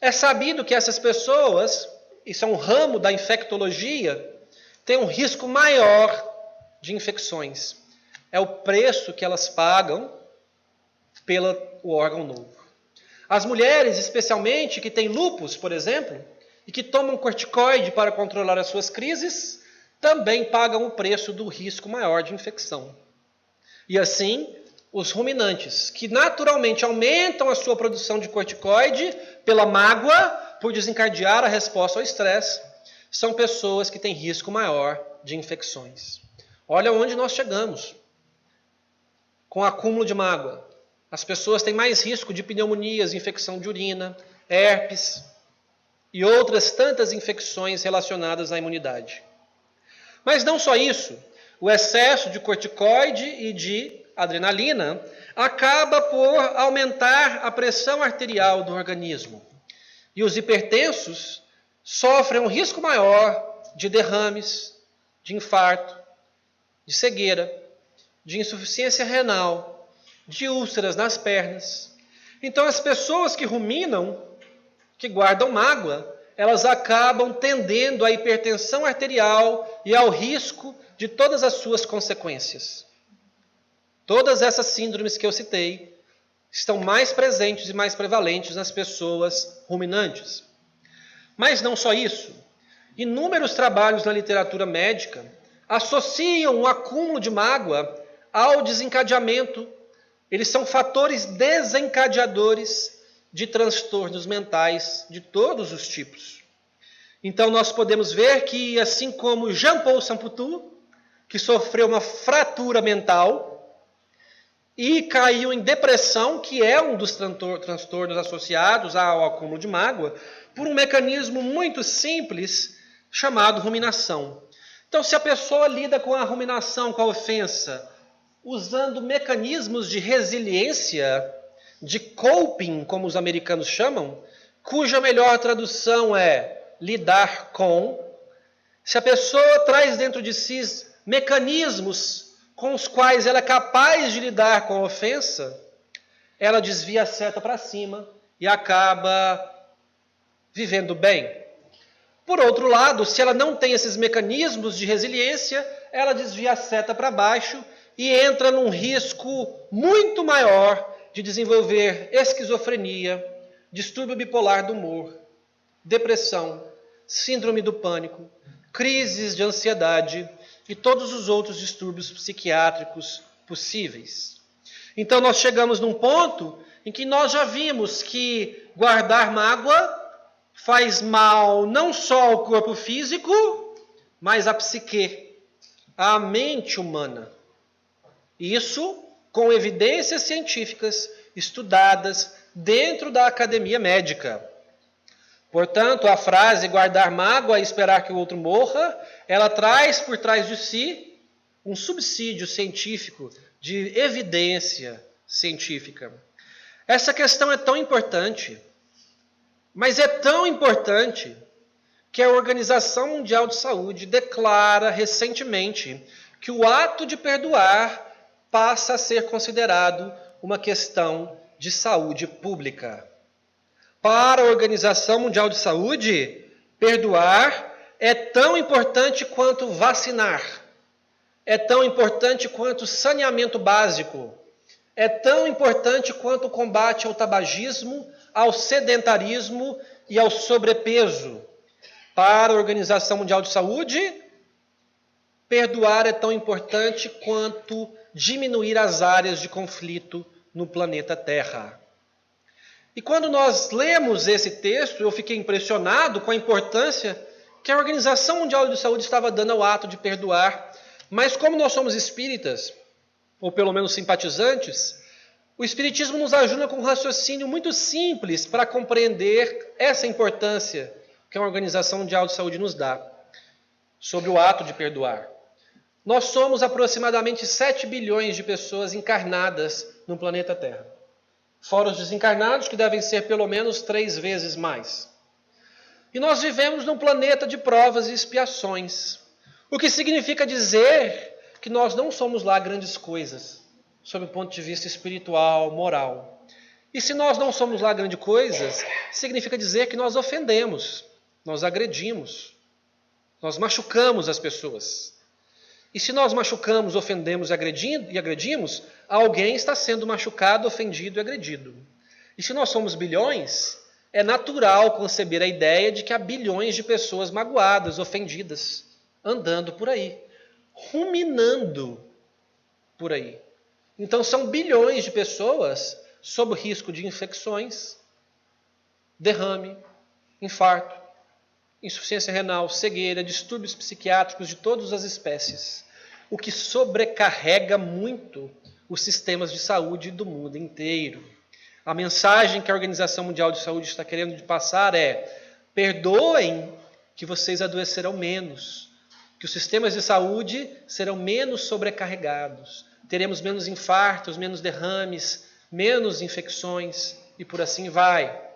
Speaker 3: É sabido que essas pessoas, isso é um ramo da infectologia, têm um risco maior de infecções. É o preço que elas pagam pelo órgão novo. As mulheres, especialmente, que têm lúpus, por exemplo, e que tomam corticoide para controlar as suas crises, também pagam o preço do risco maior de infecção. E assim, os ruminantes, que naturalmente aumentam a sua produção de corticoide pela mágoa, por desencadear a resposta ao estresse, são pessoas que têm risco maior de infecções. Olha onde nós chegamos. Com acúmulo de mágoa, as pessoas têm mais risco de pneumonias, infecção de urina, herpes e outras tantas infecções relacionadas à imunidade. Mas não só isso, o excesso de corticoide e de adrenalina acaba por aumentar a pressão arterial do organismo. E os hipertensos sofrem um risco maior de derrames, de infarto, de cegueira, de insuficiência renal, de úlceras nas pernas. Então as pessoas que ruminam, que guardam mágoa, elas acabam tendendo à hipertensão arterial e ao risco de todas as suas consequências. Todas essas síndromes que eu citei estão mais presentes e mais prevalentes nas pessoas ruminantes. Mas não só isso. Inúmeros trabalhos na literatura médica associam o acúmulo de mágoa ao desencadeamento. Eles são fatores desencadeadores de transtornos mentais de todos os tipos. Então nós podemos ver que, assim como Jean-Paul Samputu, que sofreu uma fratura mental e caiu em depressão, que é um dos transtornos associados ao acúmulo de mágoa, por um mecanismo muito simples chamado ruminação. Então, se a pessoa lida com a ruminação, com a ofensa, usando mecanismos de resiliência, de coping, como os americanos chamam, cuja melhor tradução é lidar com, se a pessoa traz dentro de si mecanismos com os quais ela é capaz de lidar com a ofensa, ela desvia a seta para cima e acaba vivendo bem. Por outro lado, se ela não tem esses mecanismos de resiliência, ela desvia a seta para baixo e entra num risco muito maior de desenvolver esquizofrenia, distúrbio bipolar do humor, depressão, síndrome do pânico, crises de ansiedade e todos os outros distúrbios psiquiátricos possíveis. Então nós chegamos num ponto em que nós já vimos que guardar mágoa faz mal não só ao corpo físico, mas à psique, à mente humana. Isso com evidências científicas estudadas dentro da academia médica. Portanto, a frase guardar mágoa e esperar que o outro morra, ela traz por trás de si um subsídio científico, de evidência científica. Essa questão é tão importante, mas é tão importante que a Organização Mundial de Saúde declara recentemente que o ato de perdoar passa a ser considerado uma questão de saúde pública. Para a Organização Mundial de Saúde, perdoar é tão importante quanto vacinar, é tão importante quanto saneamento básico, é tão importante quanto o combate ao tabagismo, ao sedentarismo e ao sobrepeso. Para a Organização Mundial de Saúde, perdoar é tão importante quanto diminuir as áreas de conflito no planeta Terra. E quando nós lemos esse texto, eu fiquei impressionado com a importância que a Organização Mundial de Saúde estava dando ao ato de perdoar. Mas como nós somos espíritas, ou pelo menos simpatizantes, o Espiritismo nos ajuda com um raciocínio muito simples para compreender essa importância que a Organização Mundial de Saúde nos dá sobre o ato de perdoar. Nós somos aproximadamente 7 bilhões de pessoas encarnadas no planeta Terra. Fora os desencarnados, que devem ser pelo menos 3 vezes mais. E nós vivemos num planeta de provas e expiações. O que significa dizer que nós não somos lá grandes coisas, sob o ponto de vista espiritual, moral. E se nós não somos lá grandes coisas, significa dizer que nós ofendemos, nós agredimos, nós machucamos as pessoas. E se nós machucamos, ofendemos e agredimos, alguém está sendo machucado, ofendido e agredido. E se nós somos bilhões, é natural conceber a ideia de que há bilhões de pessoas magoadas, ofendidas, andando por aí, ruminando por aí. Então são bilhões de pessoas sob risco de infecções, derrame, infarto, insuficiência renal, cegueira, distúrbios psiquiátricos de todas as espécies, o que sobrecarrega muito os sistemas de saúde do mundo inteiro. A mensagem que a Organização Mundial de Saúde está querendo passar é: perdoem que vocês adoecerão menos, que os sistemas de saúde serão menos sobrecarregados, teremos menos infartos, menos derrames, menos infecções e por assim vai.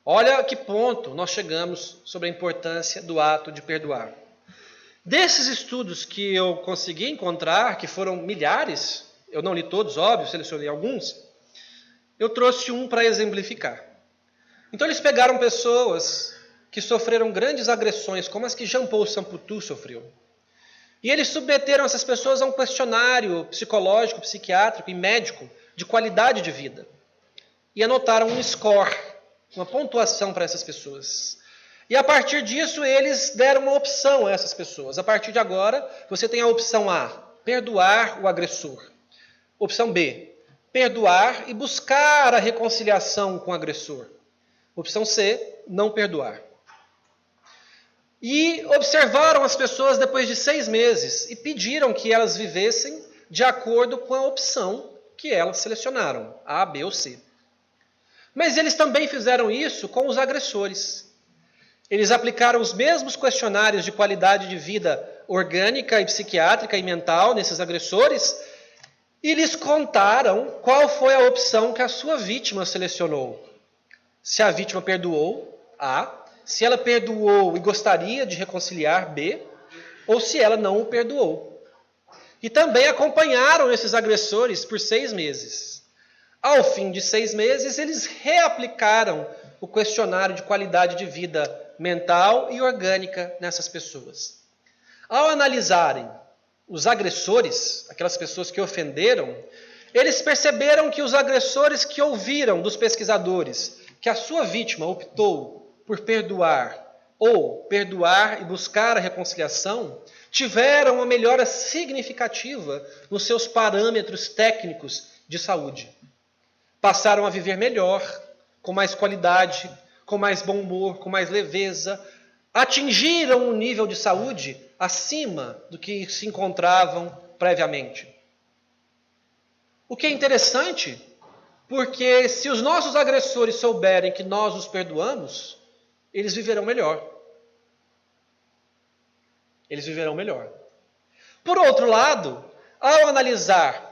Speaker 3: Olha a que ponto nós chegamos sobre a importância do ato de perdoar. Desses estudos que eu consegui encontrar, que foram milhares, eu não li todos, óbvio, selecionei alguns, eu trouxe um para exemplificar. Então eles pegaram pessoas que sofreram grandes agressões, como as que Jean-Paul Samputu sofreu. E eles submeteram essas pessoas a um questionário psicológico, psiquiátrico e médico de qualidade de vida. E anotaram um score, uma pontuação para essas pessoas. E a partir disso, eles deram uma opção a essas pessoas. A partir de agora, você tem a opção A, perdoar o agressor. Opção B, perdoar e buscar a reconciliação com o agressor. Opção C, não perdoar. E observaram as pessoas depois de 6 meses e pediram que elas vivessem de acordo com a opção que elas selecionaram, A, B ou C. Mas eles também fizeram isso com os agressores. Eles aplicaram os mesmos questionários de qualidade de vida orgânica e psiquiátrica e mental nesses agressores e lhes contaram qual foi a opção que a sua vítima selecionou. Se a vítima perdoou, A. Se ela perdoou e gostaria de reconciliar, B. Ou se ela não o perdoou. E também acompanharam esses agressores por 6 meses. Ao fim de 6 meses, eles reaplicaram o questionário de qualidade de vida mental e orgânica nessas pessoas. Ao analisarem os agressores, aquelas pessoas que ofenderam, eles perceberam que os agressores que ouviram dos pesquisadores que a sua vítima optou por perdoar ou perdoar e buscar a reconciliação, tiveram uma melhora significativa nos seus parâmetros técnicos de saúde. Passaram a viver melhor, com mais qualidade, com mais bom humor, com mais leveza, atingiram um nível de saúde acima do que se encontravam previamente. O que é interessante, porque se os nossos agressores souberem que nós os perdoamos, eles viverão melhor. Eles viverão melhor. Por outro lado, ao analisar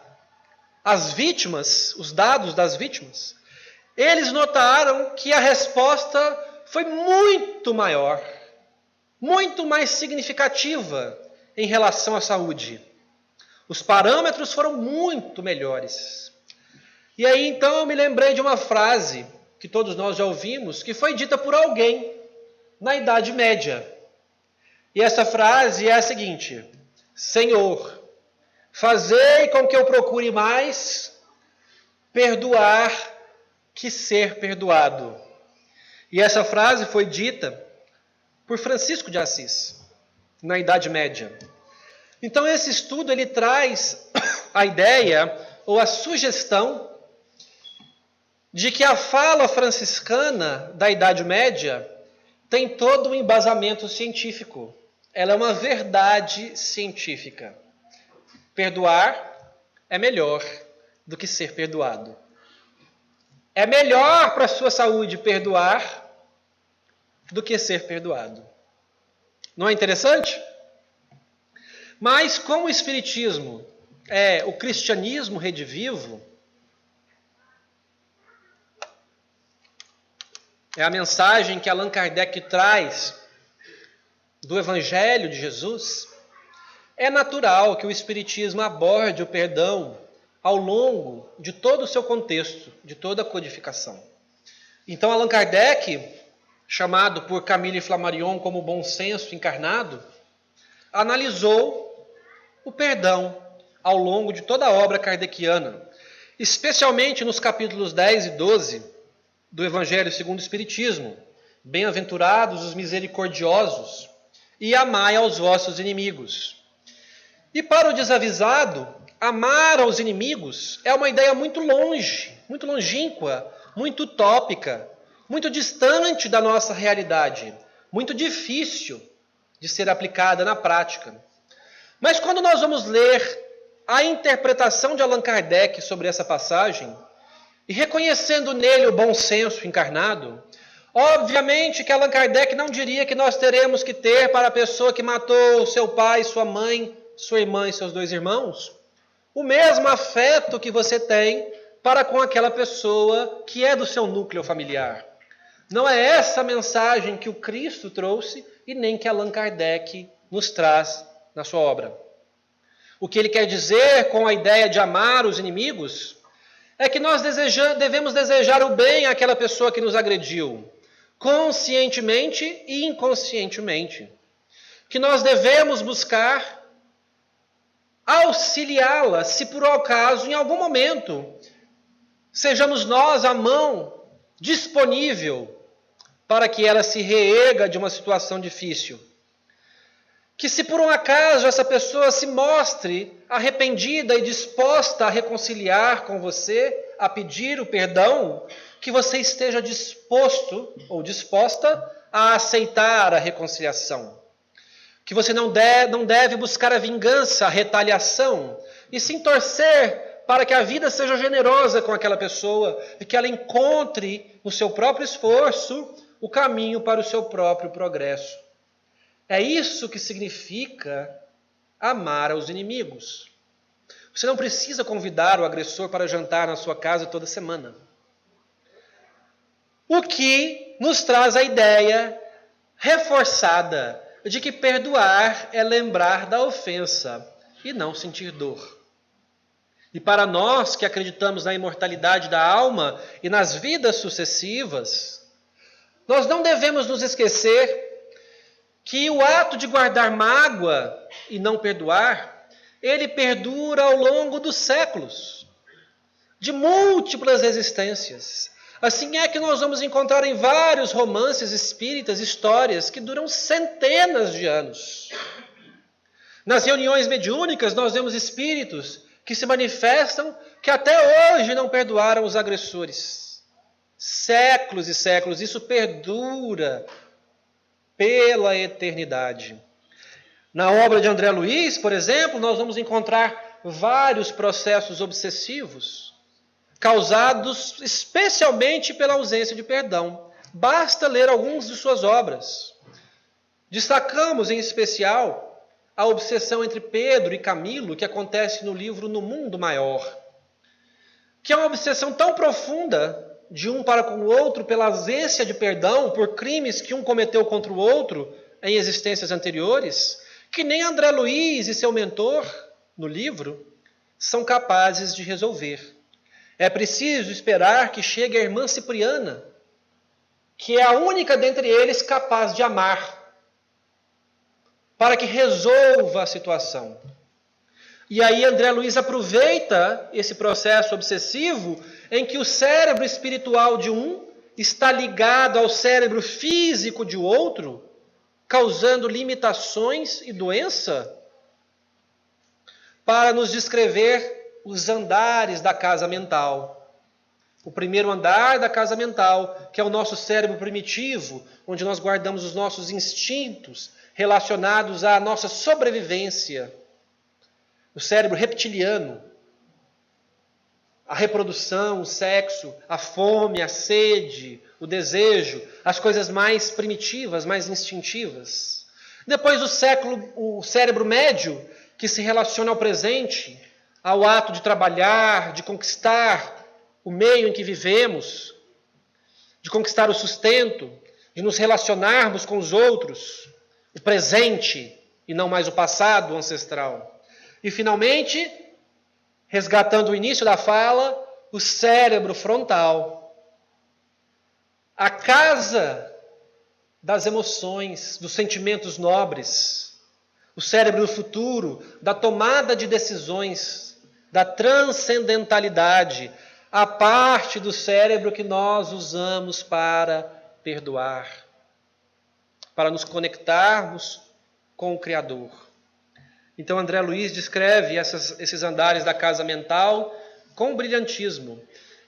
Speaker 3: as vítimas, os dados das vítimas, eles notaram que a resposta foi muito maior, muito mais significativa em relação à saúde. Os parâmetros foram muito melhores. E aí então eu me lembrei de uma frase que todos nós já ouvimos, que foi dita por alguém na Idade Média. E essa frase é a seguinte: Senhor, fazei com que eu procure mais perdoar que ser perdoado. E essa frase foi dita por Francisco de Assis, na Idade Média. Então esse estudo ele traz a ideia ou a sugestão de que a fala franciscana da Idade Média tem todo um embasamento científico. Ela é uma verdade científica. Perdoar é melhor do que ser perdoado. É melhor para a sua saúde perdoar do que ser perdoado. Não é interessante? Mas como o Espiritismo é o cristianismo redivivo, é a mensagem que Allan Kardec traz do Evangelho de Jesus, é natural que o Espiritismo aborde o perdão ao longo de todo o seu contexto, de toda a codificação. Então Allan Kardec, chamado por Camille Flammarion como bom senso encarnado, analisou o perdão ao longo de toda a obra kardeciana, especialmente nos capítulos 10 e 12 do Evangelho segundo o Espiritismo. Bem-aventurados os misericordiosos, e amai aos vossos inimigos. E para o desavisado, amar aos inimigos é uma ideia muito longe, muito longínqua, muito utópica, muito distante da nossa realidade, muito difícil de ser aplicada na prática. Mas quando nós vamos ler a interpretação de Allan Kardec sobre essa passagem, e reconhecendo nele o bom senso encarnado, obviamente que Allan Kardec não diria que nós teremos que ter para a pessoa que matou seu pai, sua mãe, sua irmã e seus 2 irmãos, o mesmo afeto que você tem para com aquela pessoa que é do seu núcleo familiar. Não é essa a mensagem que o Cristo trouxe e nem que Allan Kardec nos traz na sua obra. O que ele quer dizer com a ideia de amar os inimigos é que nós devemos desejar o bem àquela pessoa que nos agrediu, conscientemente e inconscientemente. Que nós devemos buscar auxiliá-la, se por acaso, em algum momento, sejamos nós a mão disponível para que ela se reerga de uma situação difícil. Que se por um acaso essa pessoa se mostre arrependida e disposta a reconciliar com você, a pedir o perdão, que você esteja disposto ou disposta a aceitar a reconciliação. Que você não deve buscar a vingança, a retaliação, e sim torcer para que a vida seja generosa com aquela pessoa e que ela encontre no seu próprio esforço o caminho para o seu próprio progresso. É isso que significa amar aos inimigos. Você não precisa convidar o agressor para jantar na sua casa toda semana. O que nos traz a ideia reforçada de que perdoar é lembrar da ofensa e não sentir dor. E para nós que acreditamos na imortalidade da alma e nas vidas sucessivas, nós não devemos nos esquecer que o ato de guardar mágoa e não perdoar, ele perdura ao longo dos séculos, de múltiplas existências. Assim é que nós vamos encontrar em vários romances espíritas histórias que duram centenas de anos. Nas reuniões mediúnicas nós vemos espíritos que se manifestam que até hoje não perdoaram os agressores. Séculos e séculos, isso perdura pela eternidade. Na obra de André Luiz, por exemplo, nós vamos encontrar vários processos obsessivos, causados especialmente pela ausência de perdão. Basta ler algumas de suas obras. Destacamos, em especial, a obsessão entre Pedro e Camilo, que acontece no livro No Mundo Maior, que é uma obsessão tão profunda de um para com o outro pela ausência de perdão por crimes que um cometeu contra o outro em existências anteriores, que nem André Luiz e seu mentor, no livro, são capazes de resolver. É preciso esperar que chegue a irmã Cipriana, que é a única dentre eles capaz de amar, para que resolva a situação. E aí André Luiz aproveita esse processo obsessivo em que o cérebro espiritual de um está ligado ao cérebro físico de outro, causando limitações e doença, para nos descrever os andares da casa mental. O primeiro andar da casa mental, que é o nosso cérebro primitivo, onde nós guardamos os nossos instintos relacionados à nossa sobrevivência. O cérebro reptiliano, a reprodução, o sexo, a fome, a sede, o desejo, as coisas mais primitivas, mais instintivas. Depois o cérebro médio, que se relaciona ao presente, ao ato de trabalhar, de conquistar o meio em que vivemos, de conquistar o sustento, de nos relacionarmos com os outros, o presente e não mais o passado ancestral. E, finalmente, resgatando o início da fala, o cérebro frontal. A casa das emoções, dos sentimentos nobres. O cérebro do futuro, da tomada de decisões, da transcendentalidade. A parte do cérebro que nós usamos para perdoar, para nos conectarmos com o Criador. Então André Luiz descreve esses andares da casa mental com brilhantismo.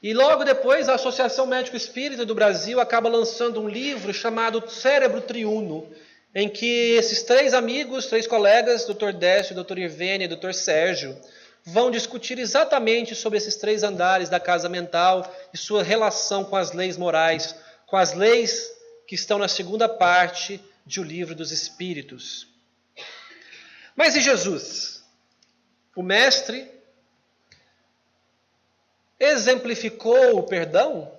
Speaker 3: E logo depois a Associação Médico Espírita do Brasil acaba lançando um livro chamado Cérebro Triuno, em que esses três amigos, três colegas, Dr. Décio, Dr. Irvênia e Dr. Sérgio, vão discutir exatamente sobre esses três andares da casa mental e sua relação com as leis morais, com as leis que estão na segunda parte de O Livro dos Espíritos. Mas e Jesus? O Mestre exemplificou o perdão?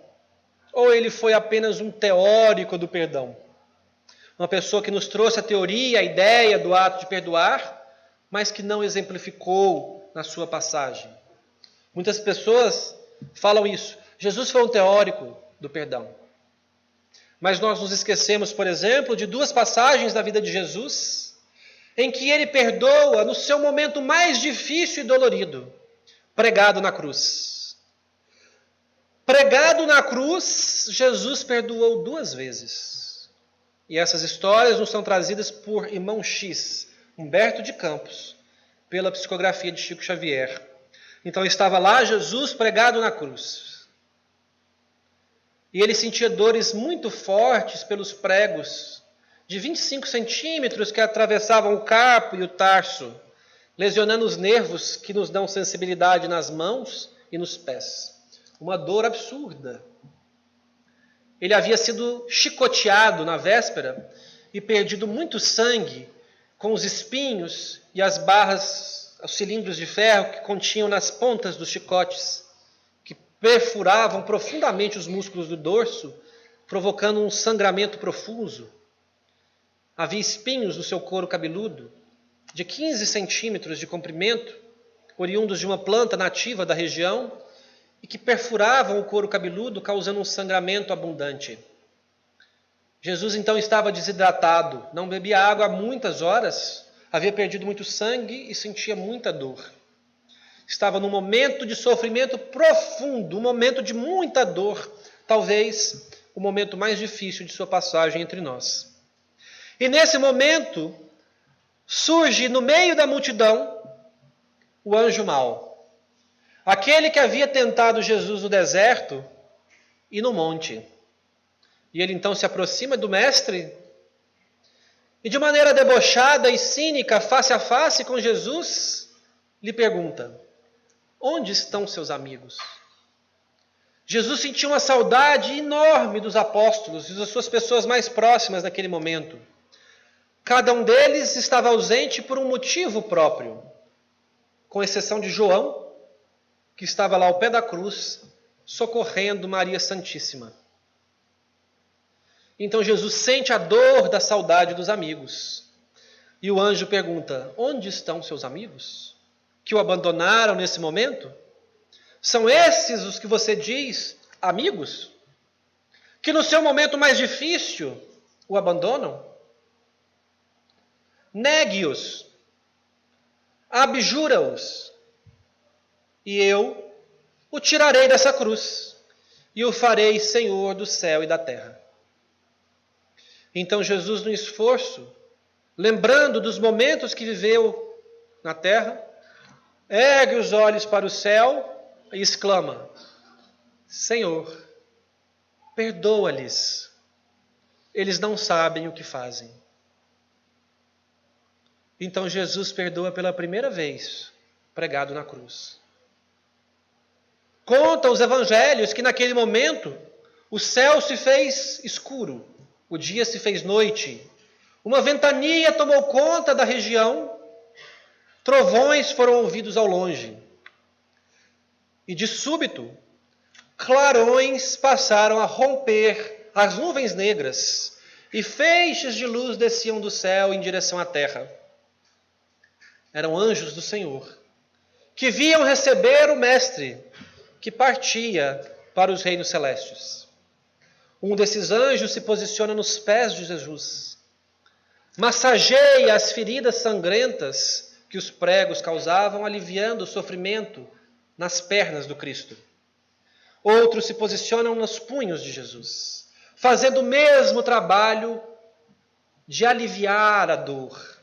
Speaker 3: Ou ele foi apenas um teórico do perdão? Uma pessoa que nos trouxe a teoria, a ideia do ato de perdoar, mas que não exemplificou na sua passagem. Muitas pessoas falam isso. Jesus foi um teórico do perdão. Mas nós nos esquecemos, por exemplo, de duas passagens da vida de Jesus, em que ele perdoa no seu momento mais difícil e dolorido, pregado na cruz. Pregado na cruz, Jesus perdoou 2 vezes. E essas histórias nos são trazidas por irmão X, Humberto de Campos, pela psicografia de Chico Xavier. Então estava lá Jesus pregado na cruz. E ele sentia dores muito fortes pelos pregos, de 25 centímetros que atravessavam o carpo e o tarso, lesionando os nervos que nos dão sensibilidade nas mãos e nos pés. Uma dor absurda. Ele havia sido chicoteado na véspera e perdido muito sangue com os espinhos e as barras, os cilindros de ferro que continham nas pontas dos chicotes, que perfuravam profundamente os músculos do dorso, provocando um sangramento profuso. Havia espinhos no seu couro cabeludo, de 15 centímetros de comprimento, oriundos de uma planta nativa da região, e que perfuravam o couro cabeludo, causando um sangramento abundante. Jesus então estava desidratado, não bebia água há muitas horas, havia perdido muito sangue e sentia muita dor. Estava num momento de sofrimento profundo, um momento de muita dor, talvez o momento mais difícil de sua passagem entre nós. E nesse momento, surge no meio da multidão o anjo mau. Aquele que havia tentado Jesus no deserto e no monte. E ele então se aproxima do mestre e de maneira debochada e cínica, face a face com Jesus, lhe pergunta: onde estão seus amigos? Jesus sentiu uma saudade enorme dos apóstolos e das suas pessoas mais próximas naquele momento. Cada um deles estava ausente por um motivo próprio, com exceção de João, que estava lá ao pé da cruz, socorrendo Maria Santíssima. Então Jesus sente a dor da saudade dos amigos. E o anjo pergunta: onde estão seus amigos? Que o abandonaram nesse momento? São esses os que você diz amigos? Que no seu momento mais difícil o abandonam? Negue-os, abjura-os, e eu o tirarei dessa cruz e o farei Senhor do céu e da terra. Então Jesus, no esforço, lembrando dos momentos que viveu na terra, ergue os olhos para o céu e exclama: Senhor, perdoa-lhes, eles não sabem o que fazem. Então Jesus perdoa pela primeira vez, pregado na cruz. Conta os evangelhos que naquele momento o céu se fez escuro, o dia se fez noite, uma ventania tomou conta da região, trovões foram ouvidos ao longe. E de súbito, clarões passaram a romper as nuvens negras e feixes de luz desciam do céu em direção à terra. Eram anjos do Senhor, que vinham receber o Mestre, que partia para os reinos celestes. Um desses anjos se posiciona nos pés de Jesus, massageia as feridas sangrentas que os pregos causavam, aliviando o sofrimento nas pernas do Cristo. Outros se posicionam nos punhos de Jesus, fazendo o mesmo trabalho de aliviar a dor.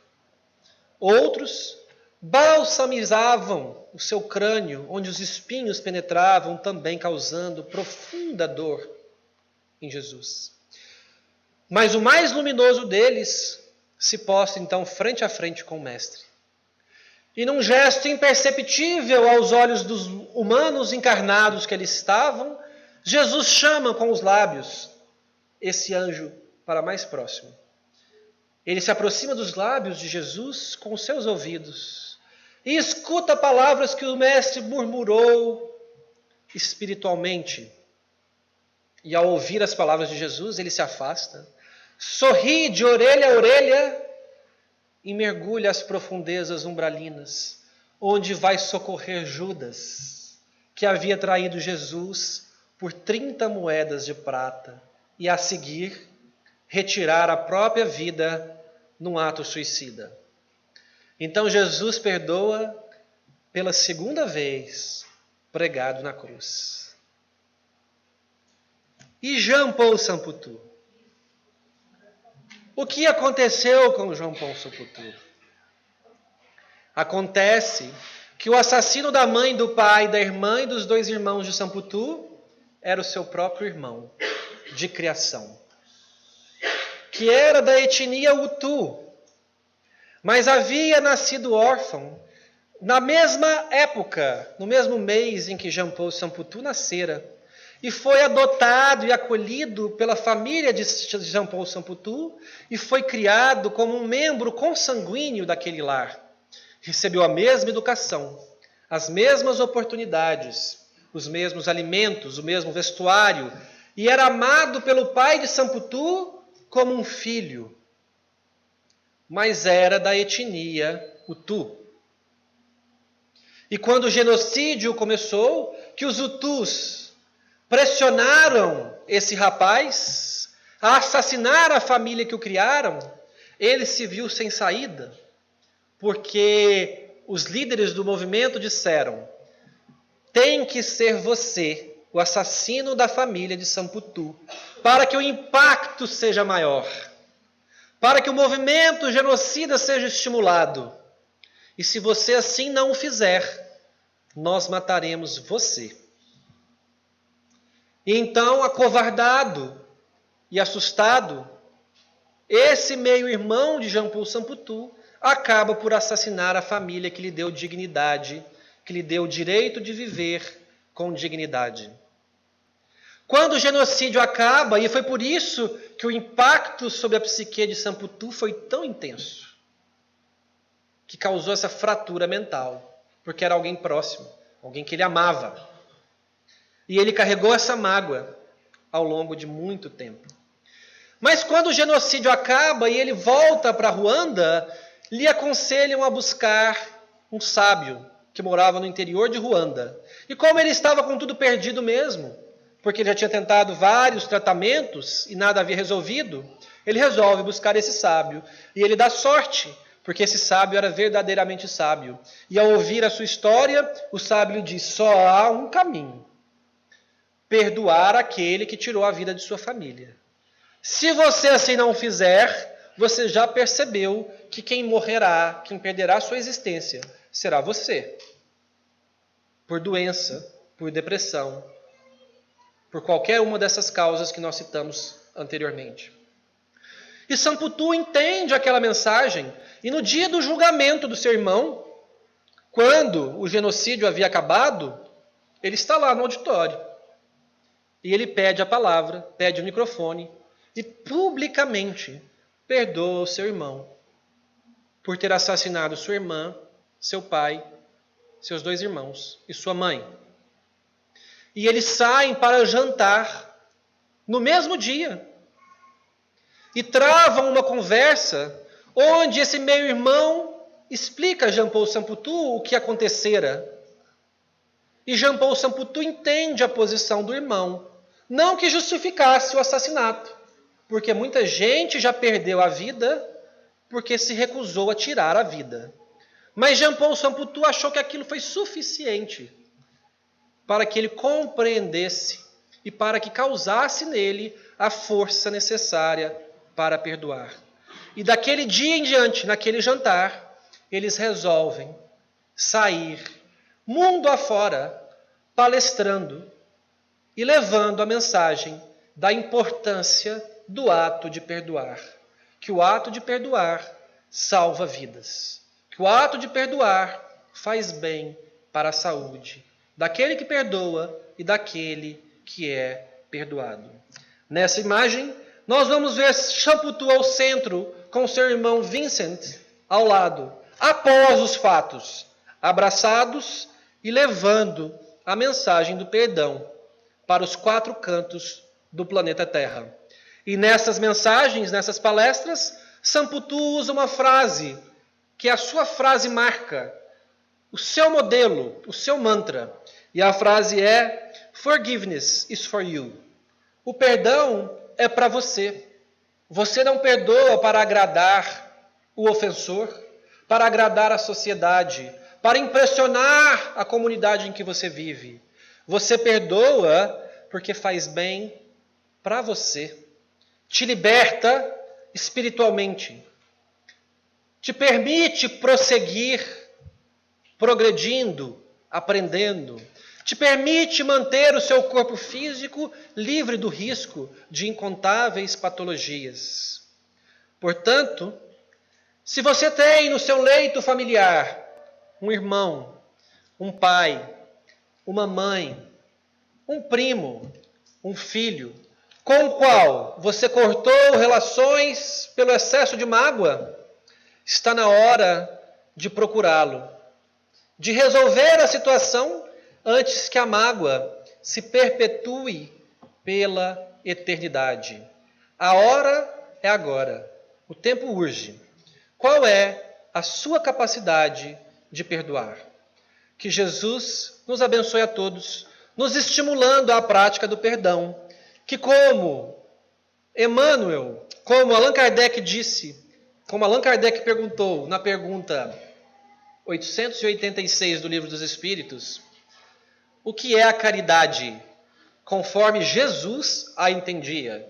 Speaker 3: Outros balsamizavam o seu crânio, onde os espinhos penetravam, também causando profunda dor em Jesus. Mas o mais luminoso deles se posta então frente a frente com o Mestre. E num gesto imperceptível aos olhos dos humanos encarnados que ali estavam, Jesus chama com os lábios esse anjo para mais próximo. Ele se aproxima dos lábios de Jesus com os seus ouvidos e escuta palavras que o Mestre murmurou espiritualmente. E ao ouvir as palavras de Jesus, ele se afasta, sorri de orelha a orelha e mergulha às profundezas umbralinas, onde vai socorrer Judas, que havia traído Jesus por 30 moedas de prata e a seguir retirar a própria vida num ato suicida. Então Jesus perdoa pela segunda vez, pregado na cruz. e Jean Paul Samputu. O que aconteceu com Jean Paul Samputu? Acontece que o assassino da mãe, do pai, da irmã e dos 2 irmãos de Samputu era o seu próprio irmão de criação, que era da etnia Hutu, mas havia nascido órfão na mesma época, no mesmo mês em que Jean Paul Samputu nascera, e foi adotado e acolhido pela família de Jean Paul Samputu e foi criado como um membro consanguíneo daquele lar. Recebeu a mesma educação, as mesmas oportunidades, os mesmos alimentos, o mesmo vestuário, e era amado pelo pai de Samputu como um filho, mas era da etnia Hutu. E quando o genocídio começou, que os Hutus pressionaram esse rapaz a assassinar a família que o criaram, ele se viu sem saída, porque os líderes do movimento disseram: tem que ser você, o assassino da família de Samputu, para que o impacto seja maior, para que o movimento genocida seja estimulado. E se você assim não o fizer, nós mataremos você. E então, acovardado e assustado, esse meio-irmão de Jean Paul Samputu acaba por assassinar a família que lhe deu dignidade, que lhe deu o direito de viver com dignidade. Quando o genocídio acaba, e foi por isso que o impacto sobre a psique de Samputu foi tão intenso, que causou essa fratura mental, porque era alguém próximo, alguém que ele amava. E ele carregou essa mágoa ao longo de muito tempo. Mas quando o genocídio acaba e ele volta para Ruanda, lhe aconselham a buscar um sábio que morava no interior de Ruanda. E como ele estava com tudo perdido mesmo, porque ele já tinha tentado vários tratamentos e nada havia resolvido, ele resolve buscar esse sábio. E ele dá sorte, porque esse sábio era verdadeiramente sábio. E ao ouvir a sua história, o sábio lhe diz: só há um caminho: perdoar aquele que tirou a vida de sua família. Se você assim não fizer, você já percebeu que quem morrerá, quem perderá sua existência, será você. Por doença, por depressão, por qualquer uma dessas causas que nós citamos anteriormente. E Samputu entende aquela mensagem, e no dia do julgamento do seu irmão, quando o genocídio havia acabado, ele está lá no auditório. E ele pede a palavra, pede o microfone, e publicamente perdoa o seu irmão por ter assassinado sua irmã, seu pai, seus 2 irmãos e sua mãe. E eles saem para jantar no mesmo dia e travam uma conversa onde esse meio-irmão explica a Jean Paul Samputu o que acontecera. E Jean Paul Samputu entende a posição do irmão, não que justificasse o assassinato, porque muita gente já perdeu a vida porque se recusou a tirar a vida. Mas Jean Paul Samputu achou que aquilo foi suficiente para que ele compreendesse e para que causasse nele a força necessária para perdoar. E daquele dia em diante, naquele jantar, eles resolvem sair mundo afora, palestrando e levando a mensagem da importância do ato de perdoar. Que o ato de perdoar salva vidas. Que o ato de perdoar faz bem para a saúde daquele que perdoa e daquele que é perdoado. Nessa imagem, nós vamos ver Samputu ao centro, com seu irmão Vincent ao lado, após os fatos, abraçados e levando a mensagem do perdão para os 4 cantos do planeta Terra. E nessas mensagens, nessas palestras, Samputu usa uma frase, que é a sua frase marca, o seu modelo, o seu mantra. E a frase é: Forgiveness is for you. O perdão é para você. Você não perdoa para agradar o ofensor, para agradar a sociedade, para impressionar a comunidade em que você vive. Você perdoa porque faz bem para você, te liberta espiritualmente, te permite prosseguir, progredindo, aprendendo, te permite manter o seu corpo físico livre do risco de incontáveis patologias. Portanto, se você tem no seu leito familiar um irmão, um pai, uma mãe, um primo, um filho, com o qual você cortou relações pelo excesso de mágoa, está na hora de procurá-lo, de resolver a situação antes que a mágoa se perpetue pela eternidade. A hora é agora. O tempo urge. Qual é a sua capacidade de perdoar? Que Jesus nos abençoe a todos, nos estimulando à prática do perdão, que como Emmanuel, como Allan Kardec disse, como Allan Kardec perguntou na pergunta 886 do Livro dos Espíritos, o que é a caridade, conforme Jesus a entendia?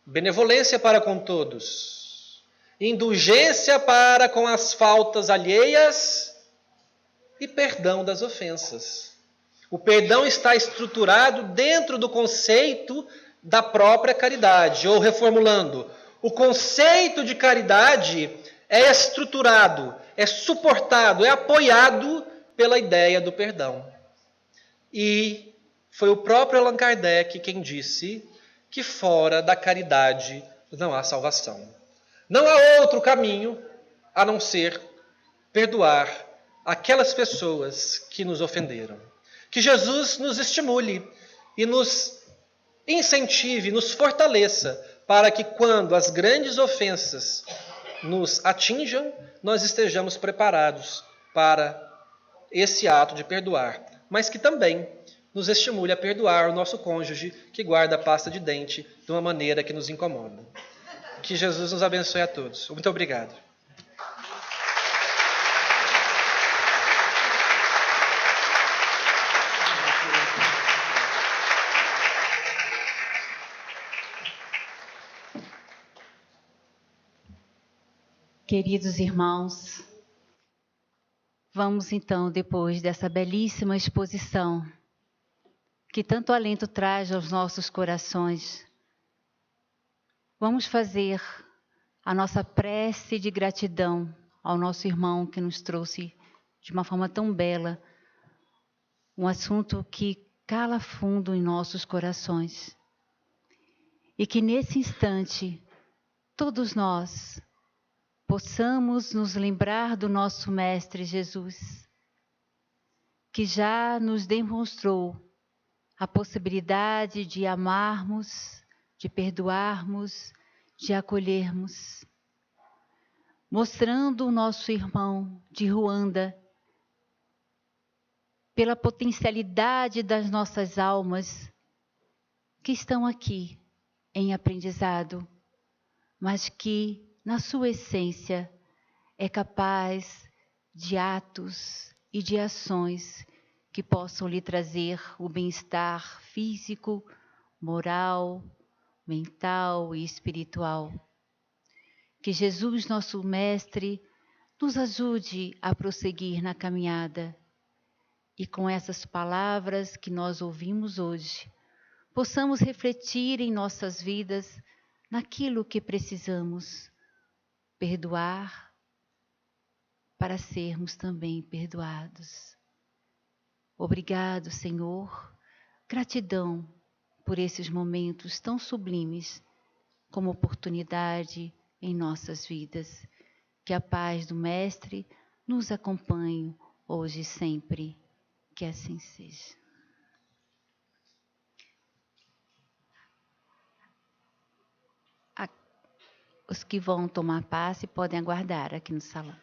Speaker 3: Benevolência para com todos, indulgência para com as faltas alheias e perdão das ofensas. O perdão está estruturado dentro do conceito da própria caridade, ou reformulando, o conceito de caridade é estruturado, é suportado, é apoiado pela ideia do perdão. E foi o próprio Allan Kardec quem disse que fora da caridade não há salvação. Não há outro caminho a não ser perdoar aquelas pessoas que nos ofenderam. Que Jesus nos estimule e nos incentive, nos fortaleça, para que quando as grandes ofensas nos atinjam, nós estejamos preparados para esse ato de perdoar. Mas que também nos estimule a perdoar o nosso cônjuge que guarda a pasta de dente de uma maneira que nos incomoda. Que Jesus nos abençoe a todos. Muito obrigado.
Speaker 2: Queridos irmãos, vamos então, depois dessa belíssima exposição, que tanto alento traz aos nossos corações, vamos fazer a nossa prece de gratidão ao nosso irmão que nos trouxe de uma forma tão bela um assunto que cala fundo em nossos corações. E que nesse instante, todos nós possamos nos lembrar do nosso Mestre Jesus, que já nos demonstrou a possibilidade de amarmos, de perdoarmos, de acolhermos, mostrando o nosso irmão de Ruanda, pela potencialidade das nossas almas que estão aqui em aprendizado, mas que, na sua essência, é capaz de atos e de ações que possam lhe trazer o bem-estar físico, moral, mental e espiritual. Que Jesus, nosso Mestre, nos ajude a prosseguir na caminhada e com essas palavras que nós ouvimos hoje, possamos refletir em nossas vidas naquilo que precisamos perdoar para sermos também perdoados. Obrigado, Senhor. Gratidão por esses momentos tão sublimes como oportunidade em nossas vidas. Que a paz do Mestre nos acompanhe hoje e sempre. Que assim seja. Os que vão tomar passe podem aguardar aqui no salão.